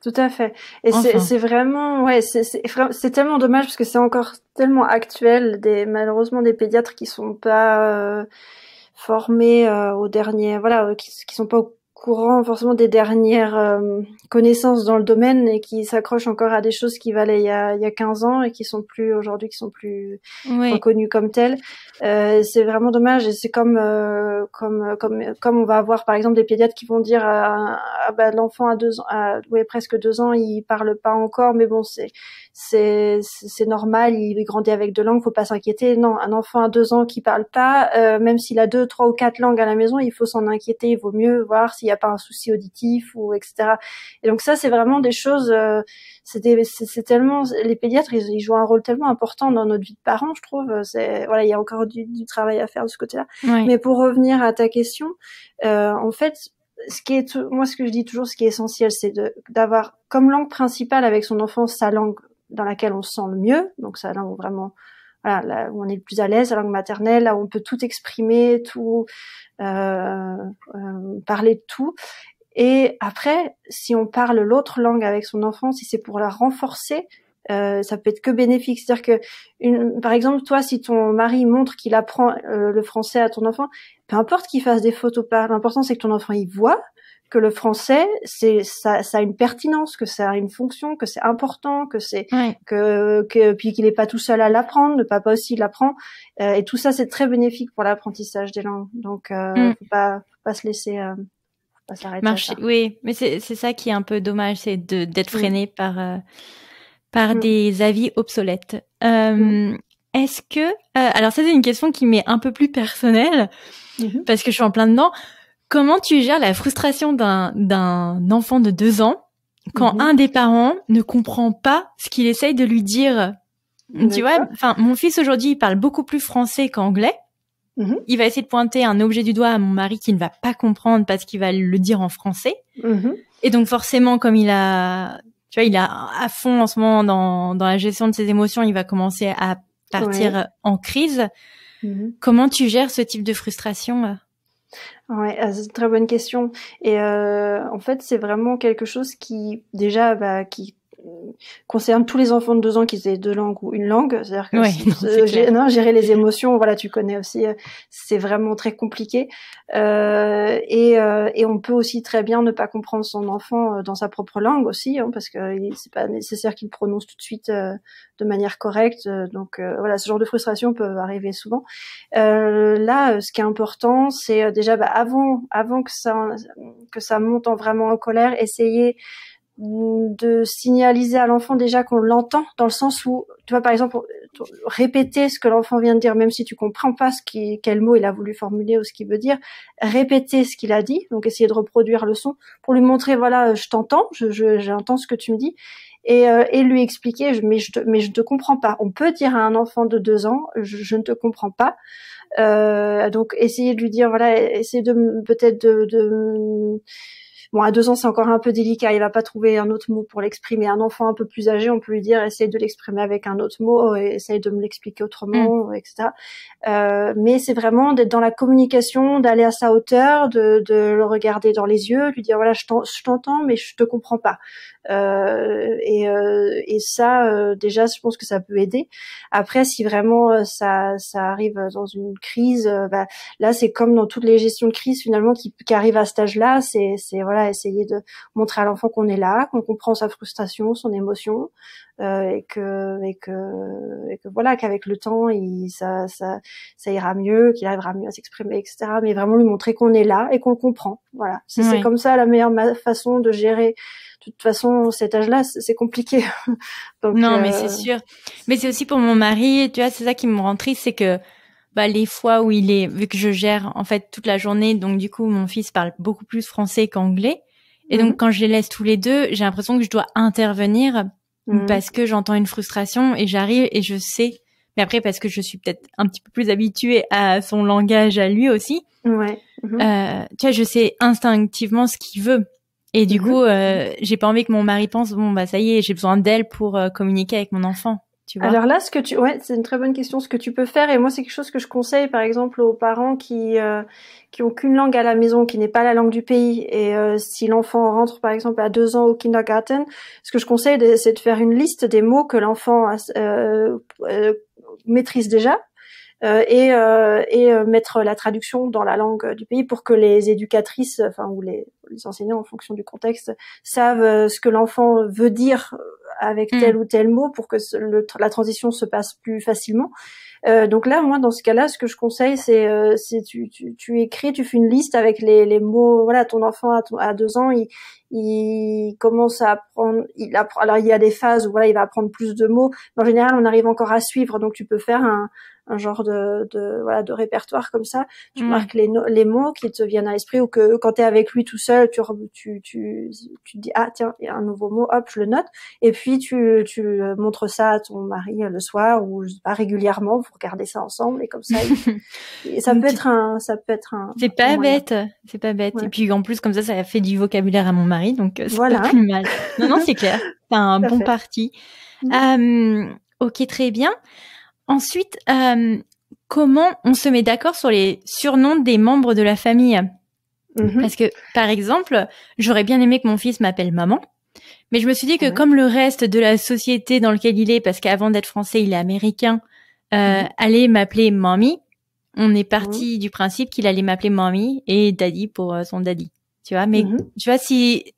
tout à fait. Et c'est vraiment, c'est tellement dommage parce que c'est encore tellement actuel, malheureusement des pédiatres qui sont pas formés aux derniers, qui sont pas au courant forcément des dernières connaissances dans le domaine et qui s'accrochent encore à des choses qui valaient il y a 15 ans et qui sont plus aujourd'hui, qui sont plus reconnues comme telles. C'est vraiment dommage et c'est comme on va avoir par exemple des pédiatres qui vont dire l'enfant à 2 ans, presque 2 ans, il parle pas encore, mais bon c'est normal, il grandit avec 2 langues, faut pas s'inquiéter. Non, un enfant à 2 ans qui parle pas, même s'il a 2, 3 ou 4 langues à la maison, il faut s'en inquiéter, il vaut mieux voir s'il y a pas un souci auditif ou etc. Et donc ça c'est vraiment des choses, c'est tellement, les pédiatres ils jouent un rôle tellement important dans notre vie de parents, je trouve. Il y a encore du travail à faire de ce côté-là. Mais pour revenir à ta question, en fait, ce que je dis toujours, ce qui est essentiel, c'est d'avoir comme langue principale avec son enfant sa langue dans laquelle on se sent le mieux, donc sa langue vraiment, là où on est le plus à l'aise, la langue maternelle, là où on peut tout exprimer, tout parler de tout. Et après, si on parle l'autre langue avec son enfant, si c'est pour la renforcer, ça peut être que bénéfique. C'est-à-dire que, par exemple, toi, si ton mari montre qu'il apprend le français à ton enfant, peu importe qu'il fasse des fautes ou pas, l'important c'est que ton enfant il voit que le français, ça a une pertinence, que ça a une fonction, que c'est important, que c'est puis qu'il est pas tout seul à l'apprendre, le papa aussi l'apprend, et tout ça c'est très bénéfique pour l'apprentissage des langues. Donc, faut pas se laisser pas s'arrêter à ça. Oui, mais c'est ça qui est un peu dommage, c'est d'être freiné par des avis obsolètes. Est-ce que alors ça c'est une question qui m'est un peu plus personnelle parce que je suis en plein dedans. Comment tu gères la frustration d'un enfant de 2 ans quand un des parents ne comprend pas ce qu'il essaye de lui dire? Tu vois, enfin mon fils aujourd'hui il parle beaucoup plus français qu'anglais. Il va essayer de pointer un objet du doigt à mon mari qui ne va pas comprendre parce qu'il va le dire en français. Et donc forcément comme il a à fond en ce moment dans la gestion de ses émotions, il va commencer à partir en crise. Comment tu gères ce type de frustration? C'est une très bonne question. Et en fait, c'est vraiment quelque chose qui déjà qui concerne tous les enfants de 2 ans qui aient 2 langues ou une langue. C'est-à-dire que gérer les émotions, voilà, tu connais aussi, c'est vraiment très compliqué. Et on peut aussi très bien ne pas comprendre son enfant dans sa propre langue aussi, parce que c'est pas nécessaire qu'il prononce tout de suite de manière correcte. Donc voilà, ce genre de frustration peut arriver souvent. Là, ce qui est important, c'est déjà avant que ça monte vraiment en colère, essayer de signaliser à l'enfant déjà qu'on l'entend, dans le sens où, tu vois, par exemple, répéter ce que l'enfant vient de dire, même si tu comprends pas quel mot il a voulu formuler ou ce qu'il veut dire, répéter ce qu'il a dit, donc essayer de reproduire le son pour lui montrer, voilà, je t'entends, j'entends ce que tu me dis, et lui expliquer, mais je te comprends pas. On peut dire à un enfant de 2 ans, je ne te comprends pas. Donc essayer de lui dire, voilà, essayer peut-être bon, à 2 ans, c'est encore un peu délicat. Il va pas trouver un autre mot pour l'exprimer. Un enfant un peu plus âgé, on peut lui dire, essaye de l'exprimer avec un autre mot, essaye de me l'expliquer autrement, etc. Mais c'est vraiment d'être dans la communication, d'aller à sa hauteur, de le regarder dans les yeux, lui dire, voilà, je t'entends, mais je te comprends pas. Et ça, déjà, je pense que ça peut aider. Après, si vraiment ça arrive dans une crise, là, c'est comme dans toutes les gestions de crise finalement qui arrivent à cet âge-là, c'est voilà, essayer de montrer à l'enfant qu'on est là, qu'on comprend sa frustration, son émotion, et que voilà, qu'avec le temps, ça ira mieux, qu'il arrivera mieux à s'exprimer, etc. Mais vraiment lui montrer qu'on est là et qu'on le comprend. Voilà, c'est comme ça la meilleure façon de gérer. De toute façon, cet âge-là, c'est compliqué. Donc, non, mais c'est sûr. Mais c'est aussi pour mon mari, tu vois, c'est ça qui me rend triste, c'est que les fois où vu que je gère en fait toute la journée, donc du coup mon fils parle beaucoup plus français qu'anglais, et donc quand je les laisse tous les deux, j'ai l'impression que je dois intervenir parce que j'entends une frustration et j'arrive et je sais. Mais après, parce que je suis peut-être un petit peu plus habituée à son langage à lui aussi. Ouais. Tu vois, je sais instinctivement ce qu'il veut. Et du coup, j'ai pas envie que mon mari pense, bon, bah, ça y est, j'ai besoin d'elle pour communiquer avec mon enfant. Tu vois. Alors là, c'est une très bonne question. Ce que tu peux faire, et moi, c'est quelque chose que je conseille, par exemple, aux parents qui ont qu'une langue à la maison, qui n'est pas la langue du pays. Et si l'enfant rentre, par exemple, à 2 ans au kindergarten, ce que je conseille, c'est de faire une liste des mots que l'enfant maîtrise déjà. Et mettre la traduction dans la langue du pays pour que les éducatrices, ou les enseignants en fonction du contexte, savent ce que l'enfant veut dire avec tel ou tel mot pour que la transition se passe plus facilement. Donc là, moi, dans ce cas-là, ce que je conseille, c'est tu écris, tu fais une liste avec les mots. Voilà, ton enfant à 2 ans, il commence à apprendre. Alors il y a des phases où voilà, il va apprendre plus de mots. Mais en général, on arrive encore à suivre. Donc tu peux faire un genre de répertoire comme ça. Tu marques les mots qui te viennent à l'esprit, ou que quand tu es avec lui tout seul, tu te dis ah tiens, il y a un nouveau mot, hop, je le note, et puis tu montres ça à ton mari le soir, ou je sais pas, régulièrement, vous regardez ça ensemble, et comme ça ça peut être un c'est pas bête. Ouais. Et puis en plus comme ça fait du vocabulaire à mon mari, donc c'est pas plus mal. Non, c'est clair, c'est un bon parti. Ok, très bien. Ensuite, comment on se met d'accord sur les surnoms des membres de la famille? Parce que, par exemple, j'aurais bien aimé que mon fils m'appelle maman, mais je me suis dit que comme le reste de la société dans lequel il est, parce qu'avant d'être français, il est américain, allait m'appeler mommy, on est parti du principe qu'il allait m'appeler mommy et daddy pour son daddy. Tu vois, mais tu vois, si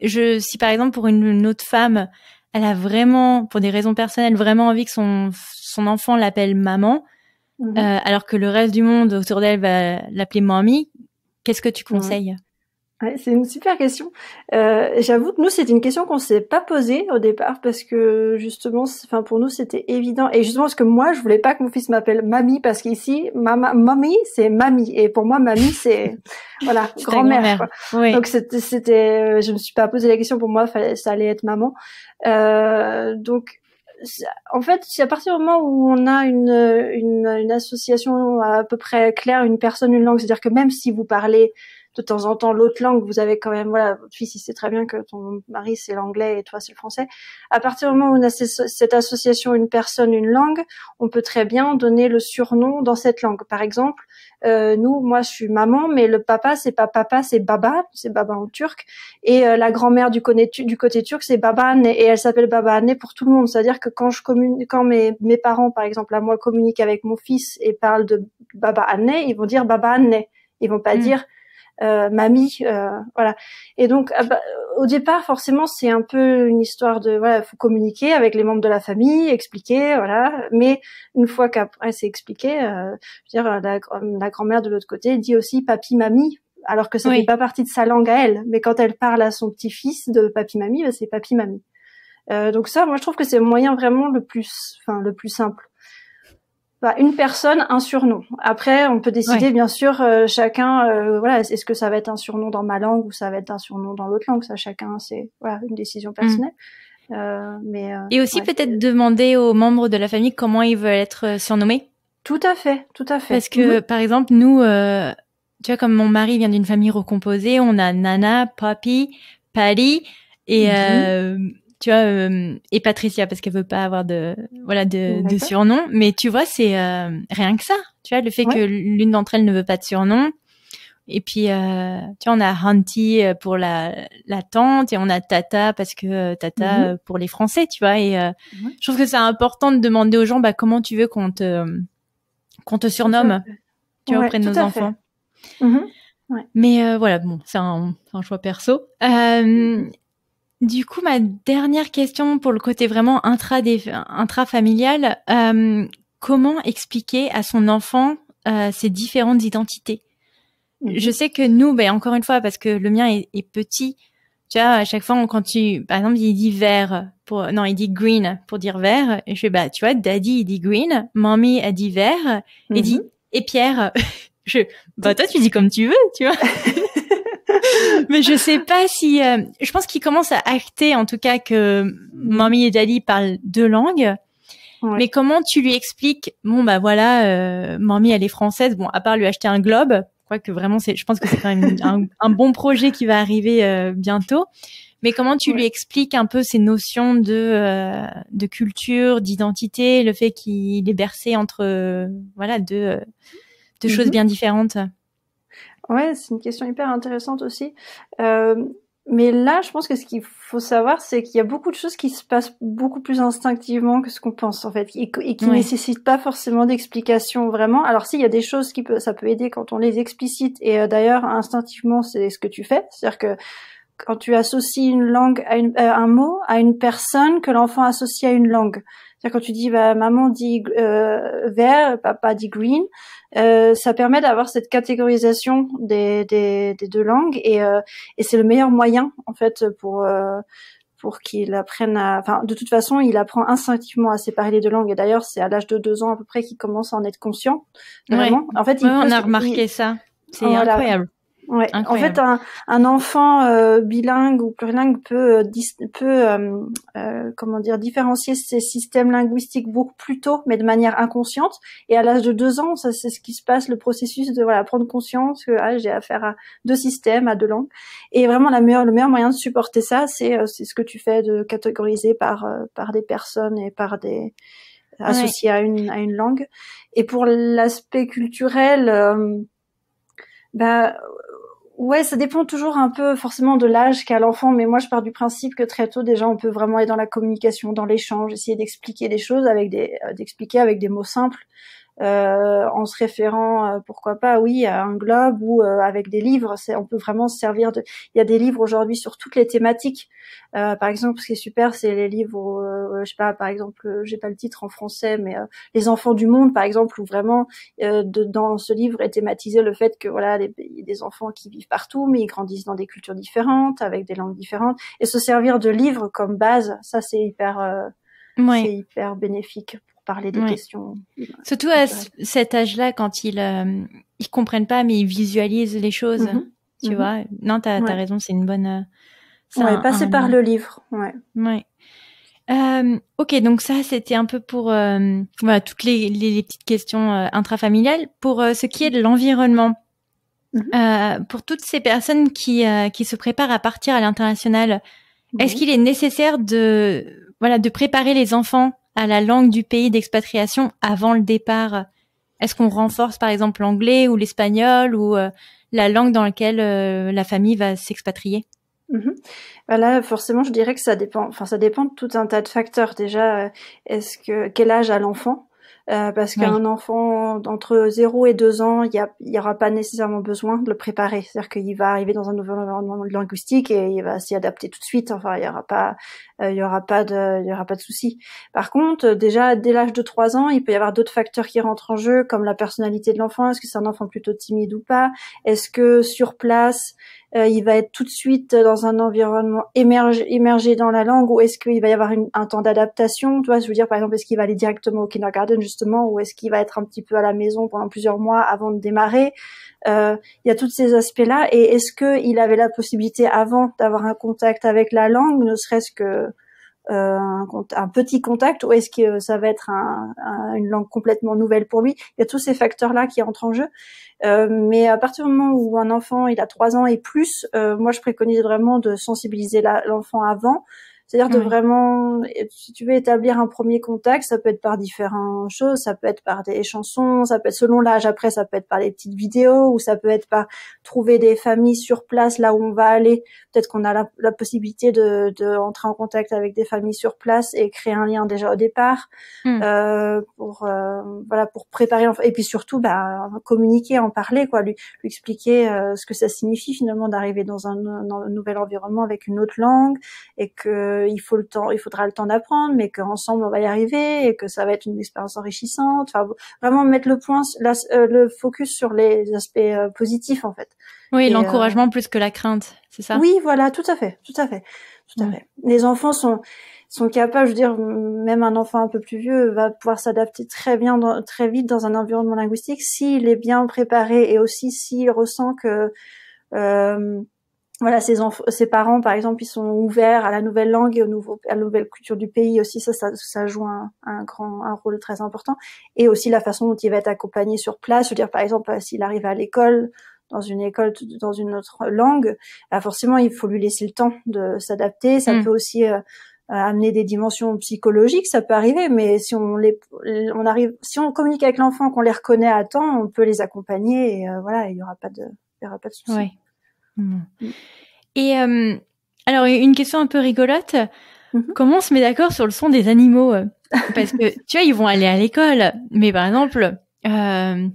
par exemple pour une autre femme, elle a vraiment, pour des raisons personnelles, vraiment envie que son enfant l'appelle maman, alors que le reste du monde autour d'elle va l'appeler mommy, qu'est-ce que tu conseilles? Ouais, c'est une super question. J'avoue que nous, c'est une question qu'on s'est pas posée au départ, parce que justement, pour nous, c'était évident. Et justement, parce que moi, je voulais pas que mon fils m'appelle mamie, parce qu'ici, mommy, c'est mamie. Et pour moi, mamie, c'est, voilà, grand-mère, quoi. Oui. Donc je me suis pas posé la question. Pour moi, ça allait être maman. Donc, en fait, c'est à partir du moment où on a une association à peu près claire, une personne, une langue, c'est-à-dire que même si vous parlez de temps en temps l'autre langue, vous avez quand même, voilà, votre fils, il sait très bien que ton mari, c'est l'anglais et toi, c'est le français. À partir du moment où on a cette association, une personne, une langue, on peut très bien donner le surnom dans cette langue. Par exemple, moi, je suis maman, mais le papa, c'est pas papa, c'est baba en turc. Et la grand-mère du côté turc, c'est babaanne, et elle s'appelle babaanne pour tout le monde. C'est-à-dire que quand mes parents, par exemple, à moi, communiquent avec mon fils et parlent de babaanne, ils vont dire babaanne. Ils vont pas dire mamie, voilà. Et donc au départ, forcément, c'est un peu une histoire de voilà, faut communiquer avec les membres de la famille, expliquer, voilà. Mais une fois qu'après c'est expliqué, je veux dire, la grand-mère de l'autre côté dit aussi papi mamie, alors que ça fait pas partie de sa langue à elle. Mais quand elle parle à son petit-fils de papi mamie, c'est papi mamie. Donc ça, moi je trouve que c'est le moyen vraiment le plus simple. Une personne, un surnom. Après, on peut décider, bien sûr, chacun, voilà, est-ce que ça va être un surnom dans ma langue ou ça va être un surnom dans l'autre langue? Ça, chacun, c'est voilà, une décision personnelle. Et aussi peut-être demander aux membres de la famille comment ils veulent être surnommés. Tout à fait. Parce que, par exemple, nous, tu vois, comme mon mari vient d'une famille recomposée, on a Nana, Papi, Patty et tu vois, et Patricia, parce qu'elle veut pas avoir de surnom. Mais tu vois, c'est rien que ça. Tu vois, le fait que l'une d'entre elles ne veut pas de surnom. Et puis, tu vois, on a Auntie pour la tante, et on a Tata parce que Tata pour les Français, tu vois. Et je trouve que c'est important de demander aux gens, comment tu veux qu'on te surnomme, tu vois, auprès de nos enfants. Mais voilà, bon, c'est un choix perso. Du coup, ma dernière question pour le côté vraiment intrafamilial, comment expliquer à son enfant ces différentes identités? Je sais que nous, encore une fois, parce que le mien est petit, tu vois, à chaque fois, par exemple, il dit vert il dit green pour dire vert, et je fais, tu vois, daddy, il dit green, mommy, elle dit vert, et Pierre, toi, tu dis comme tu veux, tu vois. Mais je sais pas si, je pense qu'il commence à acter, en tout cas, que Mamie et Daddy parlent deux langues. Ouais. Mais comment tu lui expliques, bon, bah voilà, Mamie, elle est française, bon, à part lui acheter un globe, quoique vraiment, je pense que c'est quand même un bon projet qui va arriver bientôt. Mais comment tu lui expliques un peu ces notions de culture, d'identité, le fait qu'il est bercé entre, voilà, deux choses bien différentes? Ouais, c'est une question hyper intéressante aussi. Mais là, je pense que ce qu'il faut savoir, c'est qu'il y a beaucoup de choses qui se passent beaucoup plus instinctivement que ce qu'on pense, en fait, et qui nécessitent pas forcément d'explication vraiment. Alors, s'il y a des choses ça peut aider quand on les explicite, et d'ailleurs, instinctivement, c'est ce que tu fais. C'est-à-dire que quand tu associes une langue un mot à une personne que l'enfant associe à une langue. C'est-à-dire quand tu dis maman dit vert, papa dit green, ça permet d'avoir cette catégorisation des deux langues et c'est le meilleur moyen en fait pour qu'il apprenne enfin de toute façon il apprend instinctivement à séparer les deux langues et d'ailleurs c'est à l'âge de 2 ans à peu près qu'il commence à en être conscient vraiment. En fait on a remarqué ça, c'est incroyable. Ouais. Incroyable. En fait, un enfant bilingue ou plurilingue peut comment dire différencier ses systèmes linguistiques beaucoup plus tôt, mais de manière inconsciente. Et à l'âge de 2 ans, ça c'est ce qui se passe, le processus de prendre conscience que j'ai affaire à deux systèmes, à deux langues. Et vraiment le meilleur moyen de supporter ça, c'est ce que tu fais de catégoriser par des personnes et par des associés à une langue. Et pour l'aspect culturel. Ouais, ça dépend toujours un peu forcément de l'âge qu'a l'enfant, mais moi je pars du principe que très tôt déjà on peut vraiment aller dans la communication, dans l'échange, essayer d'expliquer des choses d'expliquer avec des mots simples, en se référant pourquoi pas à un globe ou avec des livres. On peut vraiment se servir il y a des livres aujourd'hui sur toutes les thématiques. Par exemple, ce qui est super, c'est les livres je sais pas, par exemple, j'ai pas le titre en français, mais Les enfants du monde, par exemple, où vraiment dans ce livre est thématisé le fait que il y a des enfants qui vivent partout, mais ils grandissent dans des cultures différentes, avec des langues différentes, et se servir de livres comme base, ça c'est hyper bénéfique. Parler des questions. Surtout à cet âge-là, quand ils comprennent pas, mais ils visualisent les choses. Tu vois. Non, t'as raison, c'est une bonne. Passer par le livre. Ouais. Ok, donc ça, c'était un peu pour toutes les petites questions intrafamiliales. Pour ce qui est de l'environnement, pour toutes ces personnes qui se préparent à partir à l'international, est-ce qu'il est nécessaire de préparer les enfants à la langue du pays d'expatriation avant le départ? Est-ce qu'on renforce par exemple l'anglais ou l'espagnol ou la langue dans laquelle la famille va s'expatrier? Là, forcément, je dirais que ça dépend. Enfin, ça dépend de tout un tas de facteurs. Déjà, quel âge a l'enfant? Parce qu'un enfant d'entre 0 et 2 ans, il y aura pas nécessairement besoin de le préparer. C'est-à-dire qu'il va arriver dans un nouvel environnement linguistique et il va s'y adapter tout de suite. Enfin, il y aura pas de souci. Par contre, déjà, dès l'âge de 3 ans, il peut y avoir d'autres facteurs qui rentrent en jeu, comme la personnalité de l'enfant. Est-ce que c'est un enfant plutôt timide ou pas? Est-ce que sur place, il va être tout de suite dans un environnement immergé dans la langue, ou est-ce qu'il va y avoir un temps d'adaptation? Tu vois, je veux dire, par exemple, est-ce qu'il va aller directement au kindergarten, justement, ou est-ce qu'il va être un petit peu à la maison pendant plusieurs mois avant de démarrer? Il y a tous ces aspects-là. Et est-ce qu'il avait la possibilité avant d'avoir un contact avec la langue, ne serait-ce que un petit contact, ou est-ce que ça va être une langue complètement nouvelle pour lui? Il y a tous ces facteurs-là qui entrent en jeu. Mais à partir du moment où un enfant il a 3 ans et plus, moi je préconise vraiment de sensibiliser l'enfant avant. C'est-à-dire de vraiment, si tu veux établir un premier contact, ça peut être par différentes choses, ça peut être par des chansons, ça peut être selon l'âge, après ça peut être par des petites vidéos, ou ça peut être par trouver des familles sur place là où on va aller. Peut-être qu'on a la possibilité de entrer en contact avec des familles sur place et créer un lien déjà au départ, pour préparer l'enfant. Et puis surtout, communiquer, en parler, lui expliquer ce que ça signifie finalement d'arriver dans un nouvel environnement avec une autre langue, et que il faudra le temps d'apprendre, mais qu'ensemble on va y arriver, et que ça va être une expérience enrichissante. Enfin, vraiment mettre le focus sur les aspects positifs en fait. Oui, l'encouragement plus que la crainte, c'est ça? Oui, voilà, tout à fait. Les enfants sont capables, je veux dire, même un enfant un peu plus vieux va pouvoir s'adapter très vite dans un environnement linguistique s'il est bien préparé, et aussi s'il ressent que voilà, ses parents, par exemple, ils sont ouverts à la nouvelle langue et à la nouvelle culture du pays aussi. Ça joue un rôle très important. Et aussi la façon dont il va être accompagné sur place. Je veux dire, par exemple, s'il arrive à l'école, dans une autre langue, bah forcément, il faut lui laisser le temps de s'adapter. Ça peut aussi amener des dimensions psychologiques, ça peut arriver. Mais si si on communique avec l'enfant, qu'on les reconnaît à temps, on peut les accompagner et voilà, il y aura pas de souci. Ouais. Et alors une question un peu rigolote, comment on se met d'accord sur le son des animaux parce que tu vois ils vont aller à l'école, mais par exemple attends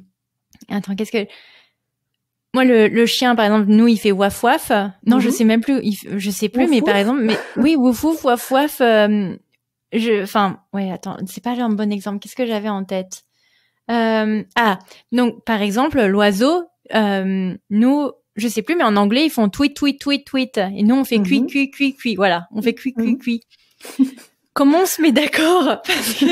moi le chien par exemple nous il fait waf waf, non je sais même plus, je sais plus, wouf, mais wouf. Par exemple oui wouf wouf waf waf, ouais attends c'est pas un bon exemple, qu'est-ce que j'avais en tête, donc par exemple l'oiseau, nous je sais plus, mais en anglais, ils font tweet, tweet, tweet, tweet. Et nous, on fait cui, cui, cui, cui. Voilà. On fait cui, cui, cui. Comment on se met d'accord? Parce que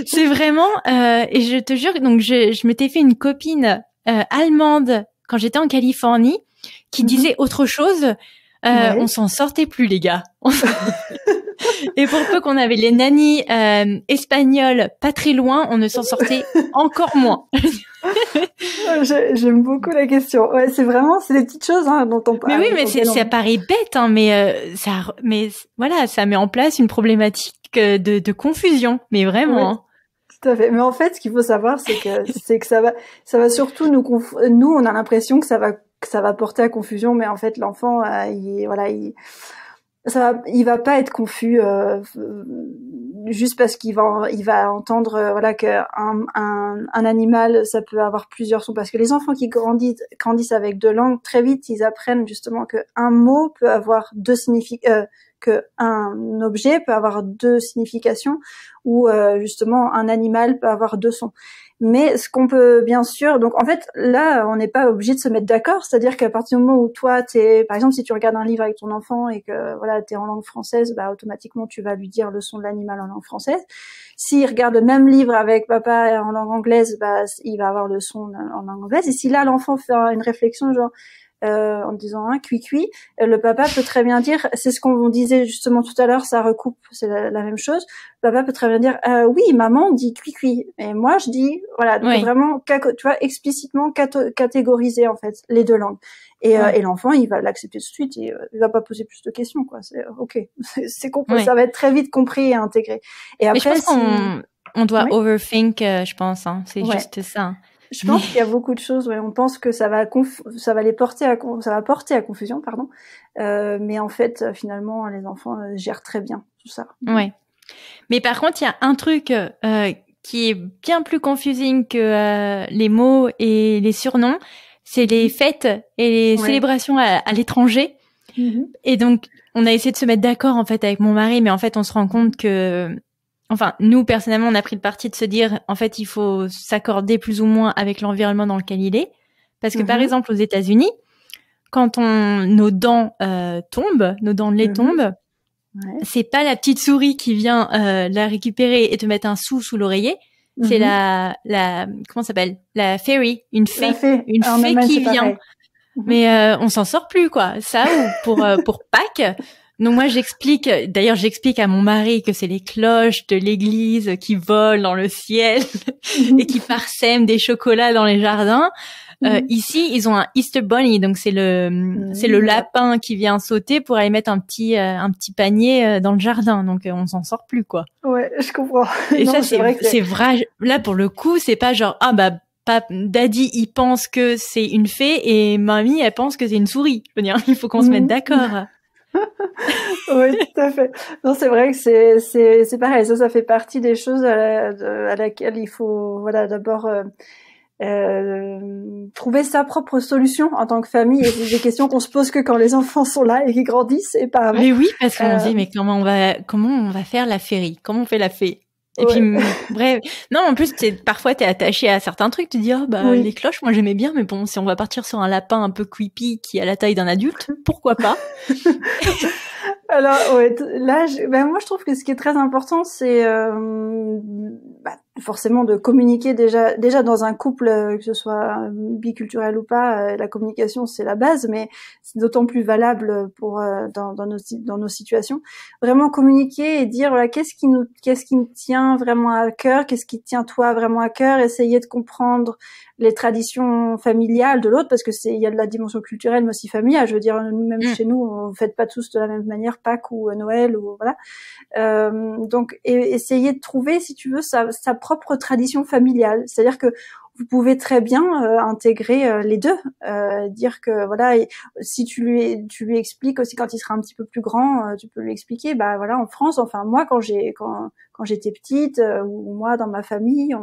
c'est vraiment, et je te jure, donc je m'étais fait une copine, allemande quand j'étais en Californie qui disait autre chose. On s'en sortait plus, les gars. Et pour peu qu'on avait les nannies espagnoles pas très loin, on ne s'en sortait encore moins. J'aime beaucoup la question. Ouais, c'est des petites choses dont on parle. Mais oui, mais ça paraît bête, mais voilà, ça met en place une problématique de confusion, mais vraiment. Oui, tout à fait. Mais en fait, ce qu'il faut savoir, c'est que ça va surtout nous, on a l'impression que ça va porter à confusion, mais en fait, l'enfant, il va pas être confus juste parce qu'il va entendre voilà que un animal ça peut avoir plusieurs sons, parce que les enfants qui grandissent avec deux langues, très vite ils apprennent justement que un mot peut avoir que un objet peut avoir deux significations, ou justement un animal peut avoir deux sons. Mais ce qu'on peut bien sûr, donc en fait là on n'est pas obligé de se mettre d'accord, c'est-à-dire qu'à partir du moment où toi par exemple si tu regardes un livre avec ton enfant et que voilà t'es en langue française, bah automatiquement tu vas lui dire le son de l'animal en langue française. S'il regarde le même livre avec papa en langue anglaise, bah il va avoir le son en langue anglaise. Et si là l'enfant fait une réflexion genre en disant cui cui, le papa peut très bien dire, c'est ce qu'on disait justement tout à l'heure, ça recoupe, c'est la même chose. Le papa peut très bien dire oui, maman dit cui cui, et moi je dis voilà, donc vraiment tu vois explicitement catégoriser en fait les deux langues. Et l'enfant il va l'accepter tout de suite et il va pas poser plus de questions quoi. C'est OK, c'est compris, ça va être très vite compris et intégré. Et après je pense on doit overthink, je pense c'est juste ça. Je pense qu'il y a beaucoup de choses, on pense que ça va porter à confusion, pardon. Mais en fait, finalement, les enfants gèrent très bien tout ça. Ouais. Mais par contre, il y a un truc qui est bien plus confusing que les mots et les surnoms, c'est les fêtes et les célébrations à l'étranger. Et donc, on a essayé de se mettre d'accord en fait avec mon mari, mais en fait, on se rend compte que enfin, nous, personnellement, on a pris le parti de se dire, en fait, il faut s'accorder plus ou moins avec l'environnement dans lequel il est. Parce que, par exemple, aux États-Unis, quand nos dents tombent, nos dents de lait tombent, c'est pas la petite souris qui vient la récupérer et te mettre un sous l'oreiller. C'est comment ça s'appelle? La fairy, une fée qui vient. Mais on s'en sort plus, quoi. Ça, ou pour Pâques. Donc moi j'explique à mon mari que c'est les cloches de l'église qui volent dans le ciel et qui parsèment des chocolats dans les jardins. Ici ils ont un Easter Bunny, donc c'est le lapin qui vient sauter pour aller mettre un petit panier dans le jardin. Donc on s'en sort plus quoi. Ouais, je comprends. Et non, ça c'est vrai. Là pour le coup c'est pas genre Daddy il pense que c'est une fée et mamie elle pense que c'est une souris. Je veux dire il faut qu'on se mette d'accord. Oui, tout à fait. Non, c'est vrai que c'est pareil. Ça fait partie des choses à laquelle il faut, voilà, d'abord trouver sa propre solution en tant que famille. Et c'est des questions qu'on se pose que quand les enfants sont là et qu'ils grandissent et pas avant. Mais oui, parce qu'on dit mais comment on va faire la féerie? Comment on fait la fée? Et puis bref, non en plus parfois t'es attaché à certains trucs, tu dis les cloches moi j'aimais bien, mais bon si on va partir sur un lapin un peu creepy qui a la taille d'un adulte, pourquoi pas? Alors là moi je trouve que ce qui est très important c'est forcément de communiquer déjà dans un couple, que ce soit biculturel ou pas, la communication c'est la base, mais c'est d'autant plus valable pour dans nos situations. Vraiment communiquer et dire voilà qu'est-ce qui me tient vraiment à cœur, qu'est-ce qui te tient toi vraiment à cœur, essayer de comprendre les traditions familiales de l'autre, parce que il y a de la dimension culturelle mais aussi familiale. Je veux dire, même chez nous, on fête pas tous de la même manière Pâques ou Noël ou voilà. Donc essayer de trouver, si tu veux, sa propre tradition familiale. C'est-à-dire que vous pouvez très bien intégrer les deux, dire que voilà, si tu lui expliques aussi quand il sera un petit peu plus grand, tu peux lui expliquer, bah voilà, en France, enfin moi quand j'étais petite, ou moi dans ma famille,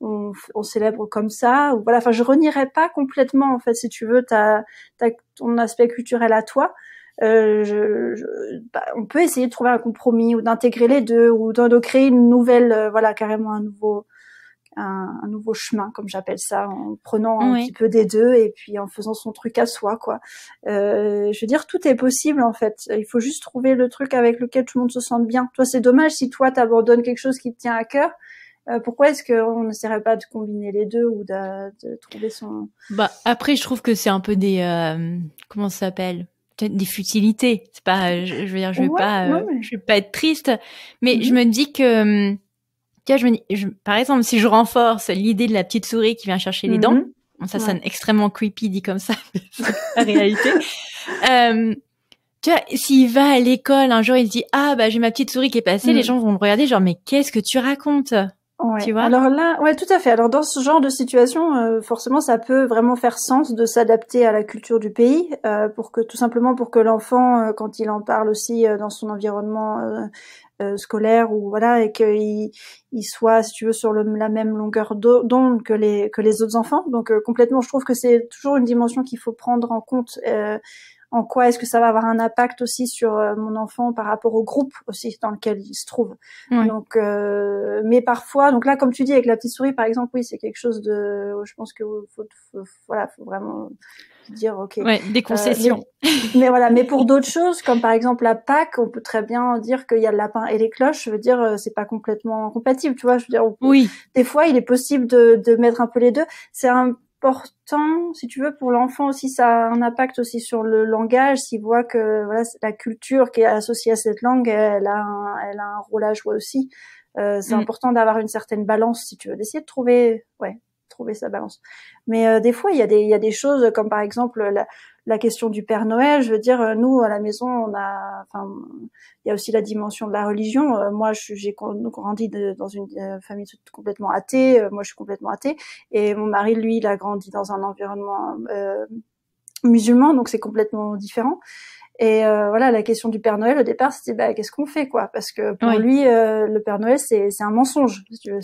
on célèbre comme ça, ou voilà, enfin je renierai pas complètement en fait, si tu veux, ton aspect culturel à toi. On peut essayer de trouver un compromis ou d'intégrer les deux ou de créer une nouvelle, voilà, carrément un nouveau chemin, comme j'appelle ça, en prenant un petit peu des deux et puis en faisant son truc à soi, quoi. Je veux dire, tout est possible en fait. Il faut juste trouver le truc avec lequel tout le monde se sente bien. Toi, c'est dommage si toi t'abandonnes quelque chose qui te tient à cœur. Pourquoi est-ce qu'on n'essaierait pas de combiner les deux ou de trouver son... Bah après, je trouve que c'est un peu des comment ça s'appelle, des futilités. C'est pas, je veux dire, je vais pas être triste, mais je me dis que tu vois, par exemple, si je renforce l'idée de la petite souris qui vient chercher les dents, bon, ça sonne extrêmement creepy dit comme ça, mais c'est la réalité. Tu vois, s'il va à l'école un jour, il se dit ah bah j'ai ma petite souris qui est passée, les gens vont le regarder genre mais qu'est-ce que tu racontes? Ouais. Tu vois. Alors là, ouais, tout à fait. Alors dans ce genre de situation, forcément, ça peut vraiment faire sens de s'adapter à la culture du pays, pour que l'enfant, quand il en parle aussi dans son environnement scolaire ou voilà, et qu'il soit, si tu veux, sur la même longueur d'onde que les autres enfants. Donc complètement, je trouve que c'est toujours une dimension qu'il faut prendre en compte. En quoi est-ce que ça va avoir un impact aussi sur mon enfant par rapport au groupe aussi dans lequel il se trouve. Donc mais parfois, donc là comme tu dis avec la petite souris par exemple, oui, c'est quelque chose de, je pense que faut vraiment dire ok. Des concessions. Mais voilà, mais pour d'autres choses comme par exemple la Pâques, on peut très bien dire qu'il y a le lapin et les cloches. Je veux dire, c'est pas complètement compatible, tu vois. Je veux dire, des fois il est possible de mettre un peu les deux. C'est important, si tu veux, pour l'enfant aussi, ça a un impact aussi sur le langage, s'il voit que voilà, la culture qui est associée à cette langue, elle a un rôle à jouer aussi. C'est important d'avoir une certaine balance, si tu veux, d'essayer de trouver sa balance. Mais des fois, il y a des choses comme par exemple la question du Père Noël. Je veux dire, nous à la maison, il y a aussi la dimension de la religion. Moi, j'ai grandi dans une famille complètement athée. Moi, je suis complètement athée. Et mon mari, lui, il a grandi dans un environnement musulman, donc c'est complètement différent. Et voilà, la question du Père Noël au départ, c'était qu'est-ce qu'on fait, quoi, parce que pour lui, le Père Noël, c'est un mensonge. Si tu veux,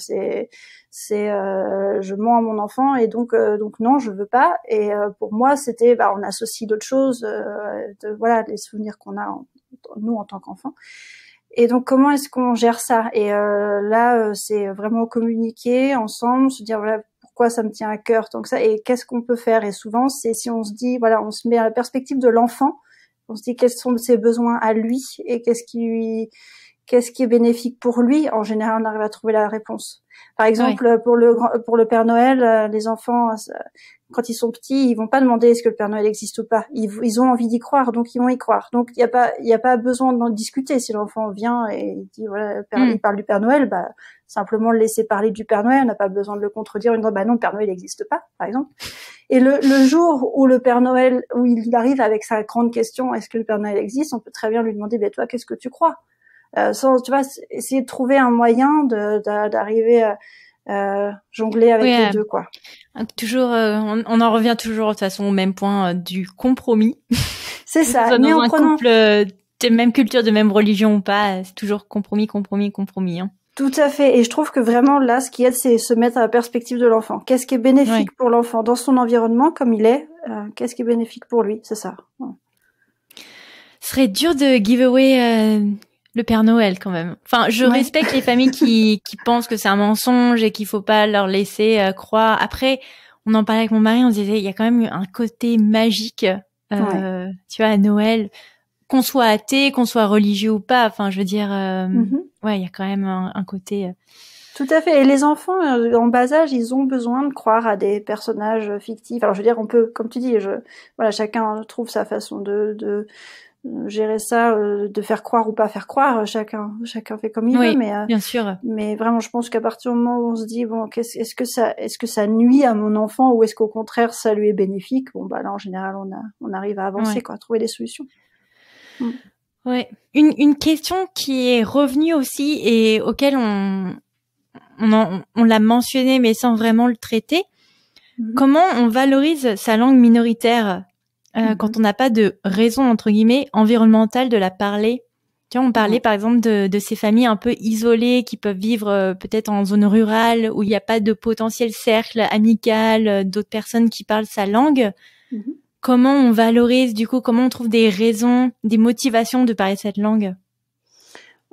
je mens à mon enfant et donc non, je veux pas. Et pour moi, c'était on associe d'autres choses, les souvenirs qu'on a nous en tant qu'enfants. Et donc comment est-ce qu'on gère ça? Et là, c'est vraiment communiquer ensemble, se dire voilà pourquoi ça me tient à cœur tant que ça et qu'est-ce qu'on peut faire. Et souvent, c'est si on se dit voilà, on se met à la perspective de l'enfant. On se dit quels sont ses besoins à lui et qu'est-ce qui est bénéfique pour lui. En général, on arrive à trouver la réponse. Par exemple, pour le Père Noël, les enfants, quand ils sont petits, ils vont pas demander est-ce que le Père Noël existe ou pas. Ils ont envie d'y croire, donc ils vont y croire. Donc il y a pas besoin d'en discuter. Si l'enfant vient et il dit voilà, il parle du Père Noël, simplement le laisser parler du Père Noël. On n'a pas besoin de le contredire en disant non, le Père Noël n'existe pas, par exemple. Et le jour où le Père Noël, où il arrive avec sa grande question, est-ce que le Père Noël existe, on peut très bien lui demander, toi, qu'est-ce que tu crois? Tu vois, essayer de trouver un moyen d'arriver à jongler avec les deux, quoi. Toujours, on en revient toujours de toute façon au même point du compromis. C'est ça. Mais dans un couple de même culture, de même religion ou pas, c'est toujours compromis. Hein. Tout à fait. Et je trouve que vraiment là, ce qui aide, c'est se mettre à la perspective de l'enfant. Qu'est-ce qui est bénéfique pour l'enfant dans son environnement comme il est? Qu'est-ce qui est bénéfique pour lui? C'est ça. Ouais. Ce serait dur de give away le Père Noël quand même. Enfin, je respecte les familles qui pensent que c'est un mensonge et qu'il faut pas leur laisser croire. Après, on en parlait avec mon mari, on se disait il y a quand même un côté magique, tu vois, à Noël. Qu'on soit athée, qu'on soit religieux ou pas, enfin, je veux dire, il y a quand même un côté Tout à fait. Et les enfants, en bas âge, ils ont besoin de croire à des personnages fictifs. Alors, je veux dire, on peut, comme tu dis, voilà, chacun trouve sa façon de gérer ça, de faire croire ou pas faire croire. Chacun fait comme il veut. Bien sûr. Mais vraiment, je pense qu'à partir du moment où on se dit, bon, est-ce que ça nuit à mon enfant ou est-ce qu'au contraire, ça lui est bénéfique? Bon, bah là, en général, on arrive à avancer, quoi, à trouver des solutions. Ouais. Une question qui est revenue aussi et auquel on l'a mentionné mais sans vraiment le traiter. Comment on valorise sa langue minoritaire quand on n'a pas de raison entre guillemets environnementale de la parler? Tu vois, on parlait par exemple de ces familles un peu isolées qui peuvent vivre peut-être en zone rurale où il n'y a pas de potentiel cercle amical d'autres personnes qui parlent sa langue. Comment on valorise du coup, comment on trouve des raisons, des motivations de parler cette langue?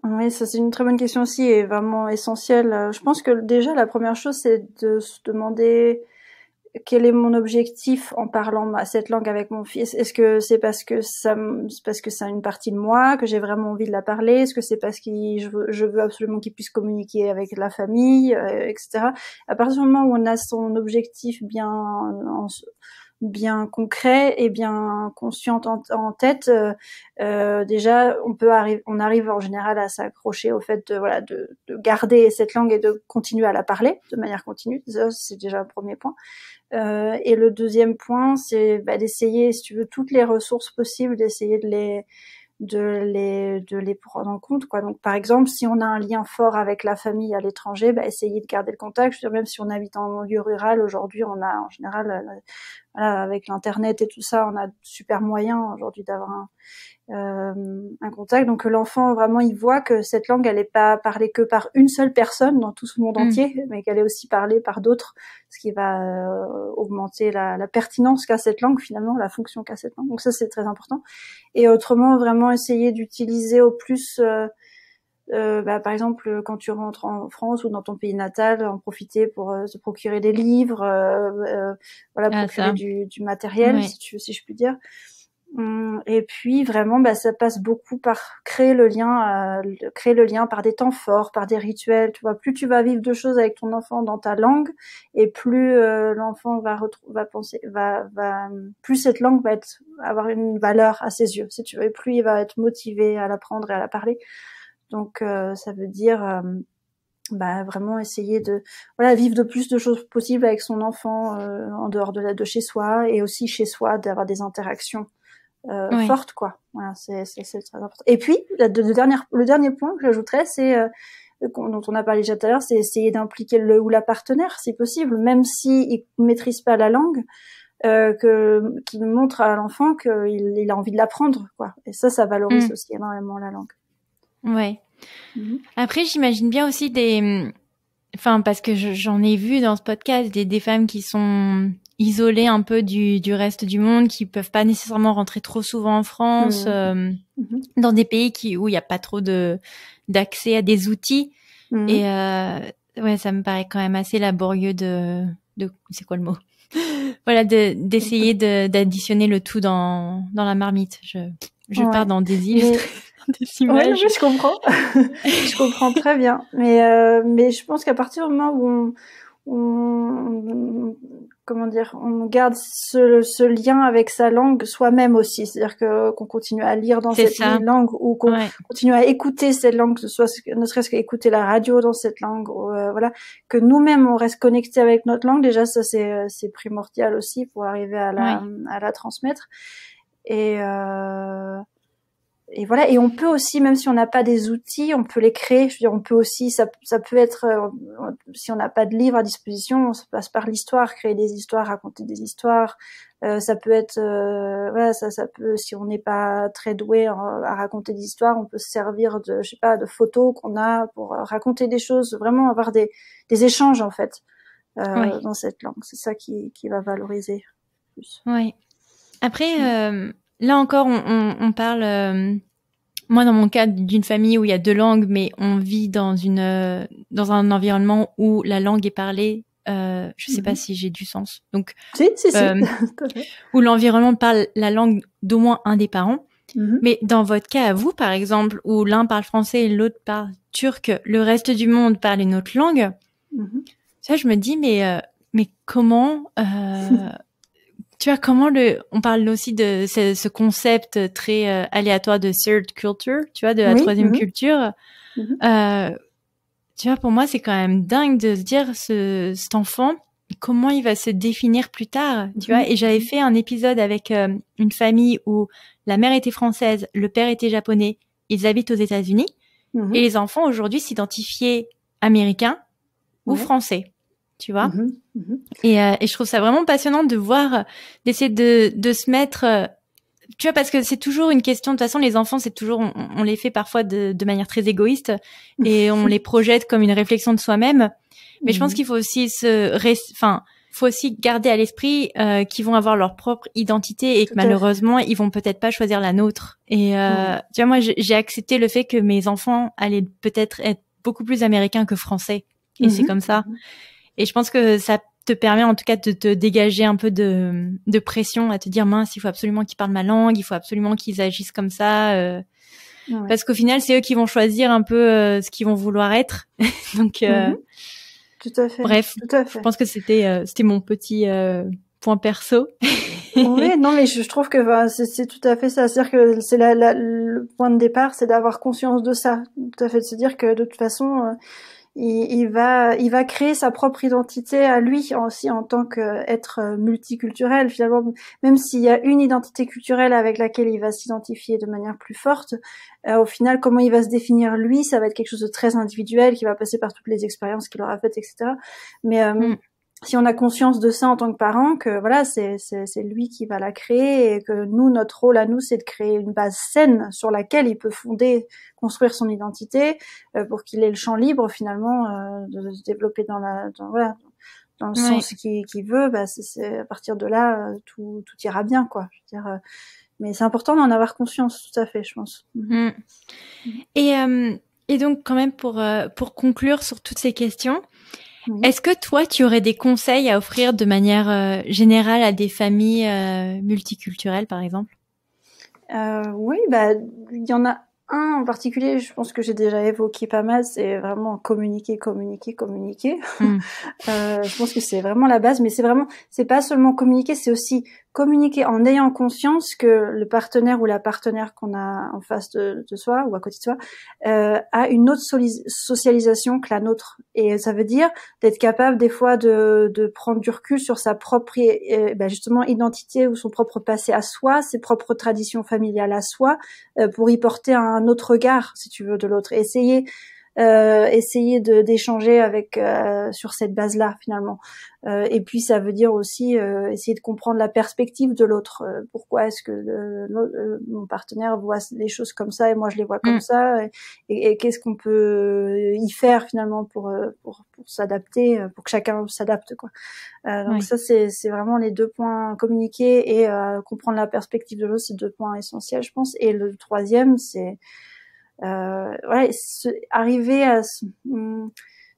Oui, ça c'est une très bonne question aussi et vraiment essentielle. Je pense que déjà la première chose c'est de se demander quel est mon objectif en parlant cette langue avec mon fils. Est-ce que c'est parce que c'est une partie de moi que j'ai vraiment envie de la parler? Est-ce que c'est parce que je veux absolument qu'il puisse communiquer avec la famille, etc. À partir du moment où on a son objectif bien concret et bien consciente en tête, déjà on arrive en général à s'accrocher au fait de garder cette langue et de continuer à la parler de manière continue. Ça, c'est déjà le premier point. Et le deuxième point, c'est d'essayer, si tu veux, toutes les ressources possibles, d'essayer de les prendre en compte, quoi. Donc, par exemple, si on a un lien fort avec la famille à l'étranger, essayer de garder le contact. Je veux dire, même si on habite en milieu rural, aujourd'hui, on a, en général, voilà, avec l'internet et tout ça, on a de super moyens aujourd'hui d'avoir un contact. Donc, l'enfant, vraiment, il voit que cette langue, elle est pas parlée que par une seule personne dans tout ce monde entier, mais qu'elle est aussi parlée par d'autres, ce qui va augmenter la pertinence qu'a cette langue, finalement, la fonction qu'a cette langue. Donc ça, c'est très important. Et autrement, vraiment essayer d'utiliser au plus, par exemple, quand tu rentres en France ou dans ton pays natal, en profiter pour se procurer des livres, procurer du matériel, si je puis dire. Et puis vraiment, ça passe beaucoup par créer le lien par des temps forts, par des rituels. Tu vois, plus tu vas vivre de choses avec ton enfant dans ta langue, et plus l'enfant plus cette langue va avoir une valeur à ses yeux, si tu veux, et plus il va être motivé à l'apprendre et à la parler. Donc ça veut dire vraiment essayer de vivre de plus de choses possibles avec son enfant en dehors de chez soi, et aussi chez soi d'avoir des interactions forte, quoi. Voilà, c'est très important. Et puis le dernier point que j'ajouterais, c'est dont on a parlé déjà tout à l'heure, c'est essayer d'impliquer le ou la partenaire, si possible, même si il maîtrise pas la langue, qu'il montre à l'enfant qu'il a envie de l'apprendre, quoi. Et ça valorise aussi énormément la langue. Ouais. Après, j'imagine bien aussi parce que j'en ai vu dans ce podcast des femmes qui sont isolées un peu du reste du monde, qui peuvent pas nécessairement rentrer trop souvent en France, dans des pays où il y a pas trop d'accès à des outils. Et ça me paraît quand même assez laborieux de c'est quoi le mot? Voilà, d'essayer d'additionner le tout dans la marmite. Je pars dans des îles. Des images. Oui, je comprends. Je comprends très bien. Mais je pense qu'à partir du moment où on garde ce lien avec sa langue soi-même aussi. C'est-à-dire qu'on continue à lire dans cette langue, ou qu'on continue à écouter cette langue, ne serait-ce qu'écouter la radio dans cette langue, que nous-mêmes on reste connectés avec notre langue. Déjà, ça c'est primordial aussi pour arriver à la transmettre. Et voilà, et on peut aussi, même si on n'a pas des outils, on peut les créer. Je veux dire, on peut aussi, ça peut être, si on n'a pas de livre à disposition, on se passe par l'histoire, créer des histoires, raconter des histoires. Ça peut être, ça peut, si on n'est pas très doué à raconter des histoires, on peut se servir de photos qu'on a pour raconter des choses, vraiment avoir des échanges en fait dans cette langue. C'est ça qui va valoriser plus. Oui. Après. Là encore, on parle, moi dans mon cas, d'une famille où il y a 2 langues, mais on vit dans un environnement où la langue est parlée. Je sais pas si j'ai du sens. Donc, si. où l'environnement parle la langue d'au moins un des parents. Mais dans votre cas à vous, par exemple, où l'un parle français et l'autre parle turc, le reste du monde parle une autre langue, ça, je me dis, mais comment, tu vois, on parle aussi de ce concept très aléatoire de third culture, tu vois, de la troisième culture. Tu vois, pour moi, c'est quand même dingue de se dire cet enfant, comment il va se définir plus tard, tu vois. Et j'avais fait un épisode avec une famille où la mère était française, le père était japonais, ils habitent aux États-Unis, et les enfants aujourd'hui s'identifiaient américains ou français, tu vois. Et je trouve ça vraiment passionnant de voir, d'essayer de se mettre... tu vois, parce que c'est toujours une question, de toute façon, les enfants, c'est toujours, on les fait parfois de manière très égoïste et on les projette comme une réflexion de soi-même. Mais je pense qu'il faut aussi faut aussi garder à l'esprit qu'ils vont avoir leur propre identité et que malheureusement, ils vont peut-être pas choisir la nôtre. Et tu vois, moi, j'ai accepté le fait que mes enfants allaient peut-être être beaucoup plus américains que français. Et c'est comme ça. Et je pense que ça te permet en tout cas de te dégager un peu de pression, à te dire mince, il faut absolument qu'ils parlent ma langue, il faut absolument qu'ils agissent comme ça, parce qu'au final c'est eux qui vont choisir un peu ce qu'ils vont vouloir être. Donc tout à fait. Bref, tout à fait. Je pense que c'était mon petit point perso. Oui, non, mais je trouve que c'est tout à fait ça. C'est-à-dire que c'est le point de départ, c'est d'avoir conscience de ça. Tout à fait, de se dire que de toute façon, il va créer sa propre identité à lui aussi en tant qu'être multiculturel. Finalement, même s'il y a une identité culturelle avec laquelle il va s'identifier de manière plus forte, au final, comment il va se définir lui, ça va être quelque chose de très individuel qui va passer par toutes les expériences qu'il aura faites, etc. Mais si on a conscience de ça en tant que parent, que voilà, c'est lui qui va la créer et que nous, notre rôle à nous, c'est de créer une base saine sur laquelle il peut construire son identité pour qu'il ait le champ libre finalement de se développer dans le sens qu'il veut. C'est à partir de là, tout ira bien, quoi. Je veux dire, mais c'est important d'en avoir conscience, tout à fait, je pense. Et donc quand même pour conclure sur toutes ces questions. Est-ce que toi, tu aurais des conseils à offrir de manière générale à des familles multiculturelles, par exemple? Oui, il y en a un en particulier, je pense que j'ai déjà évoqué pas mal, c'est vraiment communiquer. Je pense que c'est vraiment la base, mais c'est pas seulement communiquer, c'est aussi communiquer en ayant conscience que le partenaire ou la partenaire qu'on a en face de soi ou à côté de soi a une autre socialisation que la nôtre. Et ça veut dire d'être capable des fois de prendre du recul sur sa propre justement identité ou son propre passé à soi, ses propres traditions familiales à soi, pour y porter un autre regard, si tu veux, de l'autre. Essayer d'échanger avec sur cette base-là finalement. Et puis ça veut dire aussi essayer de comprendre la perspective de l'autre. Pourquoi est-ce que mon partenaire voit les choses comme ça et moi je les vois comme ça, et qu'est-ce qu'on peut y faire finalement pour s'adapter, pour que chacun s'adapte, quoi. Donc ça c'est vraiment les deux points, communiquer et comprendre la perspective de l'autre, c'est deux points essentiels, je pense. Et le troisième, c'est arriver à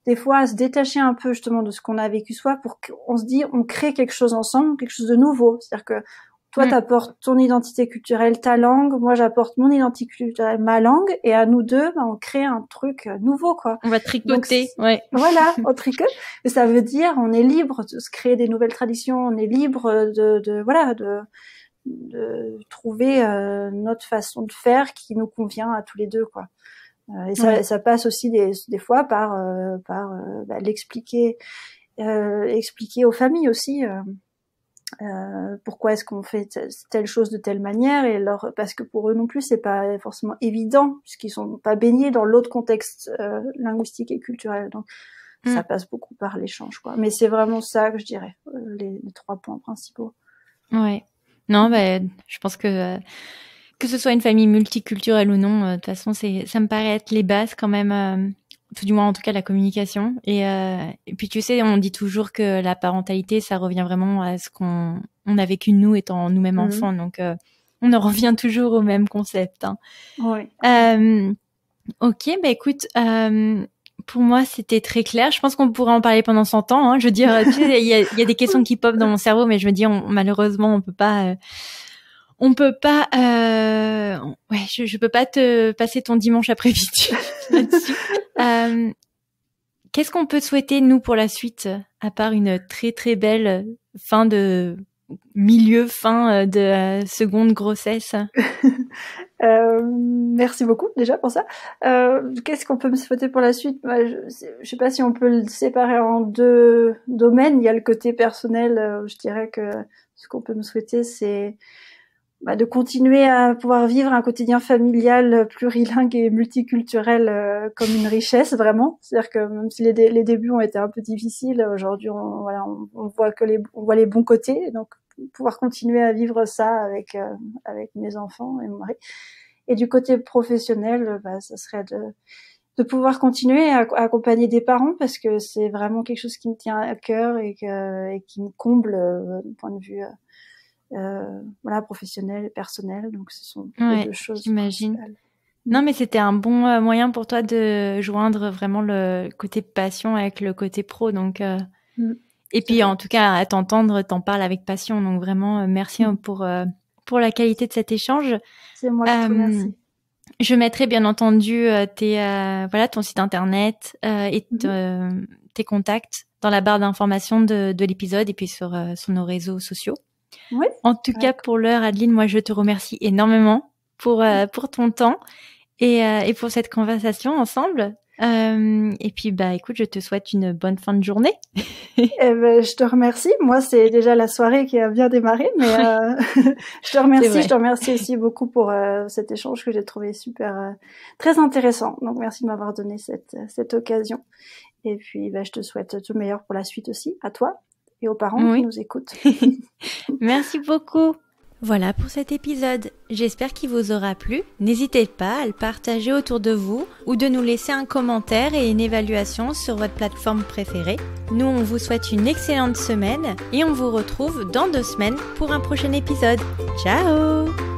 des fois à se détacher un peu justement de ce qu'on a vécu soi, pour qu'on se dise on crée quelque chose ensemble, quelque chose de nouveau. C'est-à-dire que toi t'apportes ton identité culturelle, ta langue, moi j'apporte mon identité culturelle, ma langue, et à nous deux on crée un truc nouveau, quoi. On va tricoter. Voilà, on tricote. Et ça veut dire on est libre de se créer des nouvelles traditions, on est libre de trouver notre façon de faire qui nous convient à tous les deux, quoi. Et ça passe aussi des fois par l'expliquer, expliquer aux familles aussi pourquoi est-ce qu'on fait telle chose de telle manière, et parce que pour eux non plus c'est pas forcément évident puisqu'ils sont pas baignés dans l'autre contexte linguistique et culturel. Donc ça passe beaucoup par l'échange, quoi. Mais c'est vraiment ça que je dirais, les 3 points principaux. Ouais. Non, je pense que ce soit une famille multiculturelle ou non, de toute façon, ça me paraît être les bases quand même, tout du moins en tout cas la communication. Et puis tu sais, on dit toujours que la parentalité, ça revient vraiment à ce qu'on a vécu nous étant nous-mêmes enfants. Donc on en revient toujours au même concept. Hein. Oui. Ok, écoute. Pour moi, c'était très clair. Je pense qu'on pourrait en parler pendant 100 ans. Hein. Je veux dire, tu sais, il y a des questions qui popent dans mon cerveau, mais je me dis, malheureusement, on on peut pas, je peux pas te passer ton dimanche après-midi là-dessus. Qu'est-ce qu'on peut souhaiter nous pour la suite, à part une très très belle fin de seconde grossesse? Merci beaucoup déjà pour ça. Qu'est-ce qu'on peut me souhaiter pour la suite? Je sais pas si on peut le séparer en deux domaines. Il y a le côté personnel. Je dirais que ce qu'on peut me souhaiter, c'est de continuer à pouvoir vivre un quotidien familial plurilingue et multiculturel comme une richesse vraiment. C'est-à-dire que même si les débuts ont été un peu difficiles, aujourd'hui on voit on voit les bons côtés. Donc pouvoir continuer à vivre ça avec mes enfants et mon mari. Et du côté professionnel, ça serait de pouvoir continuer à accompagner des parents parce que c'est vraiment quelque chose qui me tient à cœur et qui me comble du point de vue professionnel et personnel. Donc ce sont les deux choses. J'imagine. Non, mais c'était un bon moyen pour toi de joindre vraiment le côté passion avec le côté pro. Donc et puis en tout cas à t'entendre, t'en parles avec passion. Donc vraiment merci pour la qualité de cet échange. C'est moi qui te remercie. Je mettrai bien entendu ton site internet et tes contacts dans la barre d'information de l'épisode et puis sur nos réseaux sociaux. Oui. En tout cas, pour l'heure, Adeline, moi, je te remercie énormément pour ton temps et pour cette conversation ensemble. Et puis, écoute, je te souhaite une bonne fin de journée. Je te remercie. Moi, c'est déjà la soirée qui a bien démarré, mais je te remercie. Je te remercie aussi beaucoup pour cet échange que j'ai trouvé super, très intéressant. Donc, merci de m'avoir donné cette occasion. Et puis, je te souhaite tout le meilleur pour la suite aussi, à toi et aux parents qui nous écoutent. Merci beaucoup. Voilà pour cet épisode. J'espère qu'il vous aura plu. N'hésitez pas à le partager autour de vous ou de nous laisser un commentaire et une évaluation sur votre plateforme préférée. Nous, on vous souhaite une excellente semaine et on vous retrouve dans 2 semaines pour un prochain épisode. Ciao!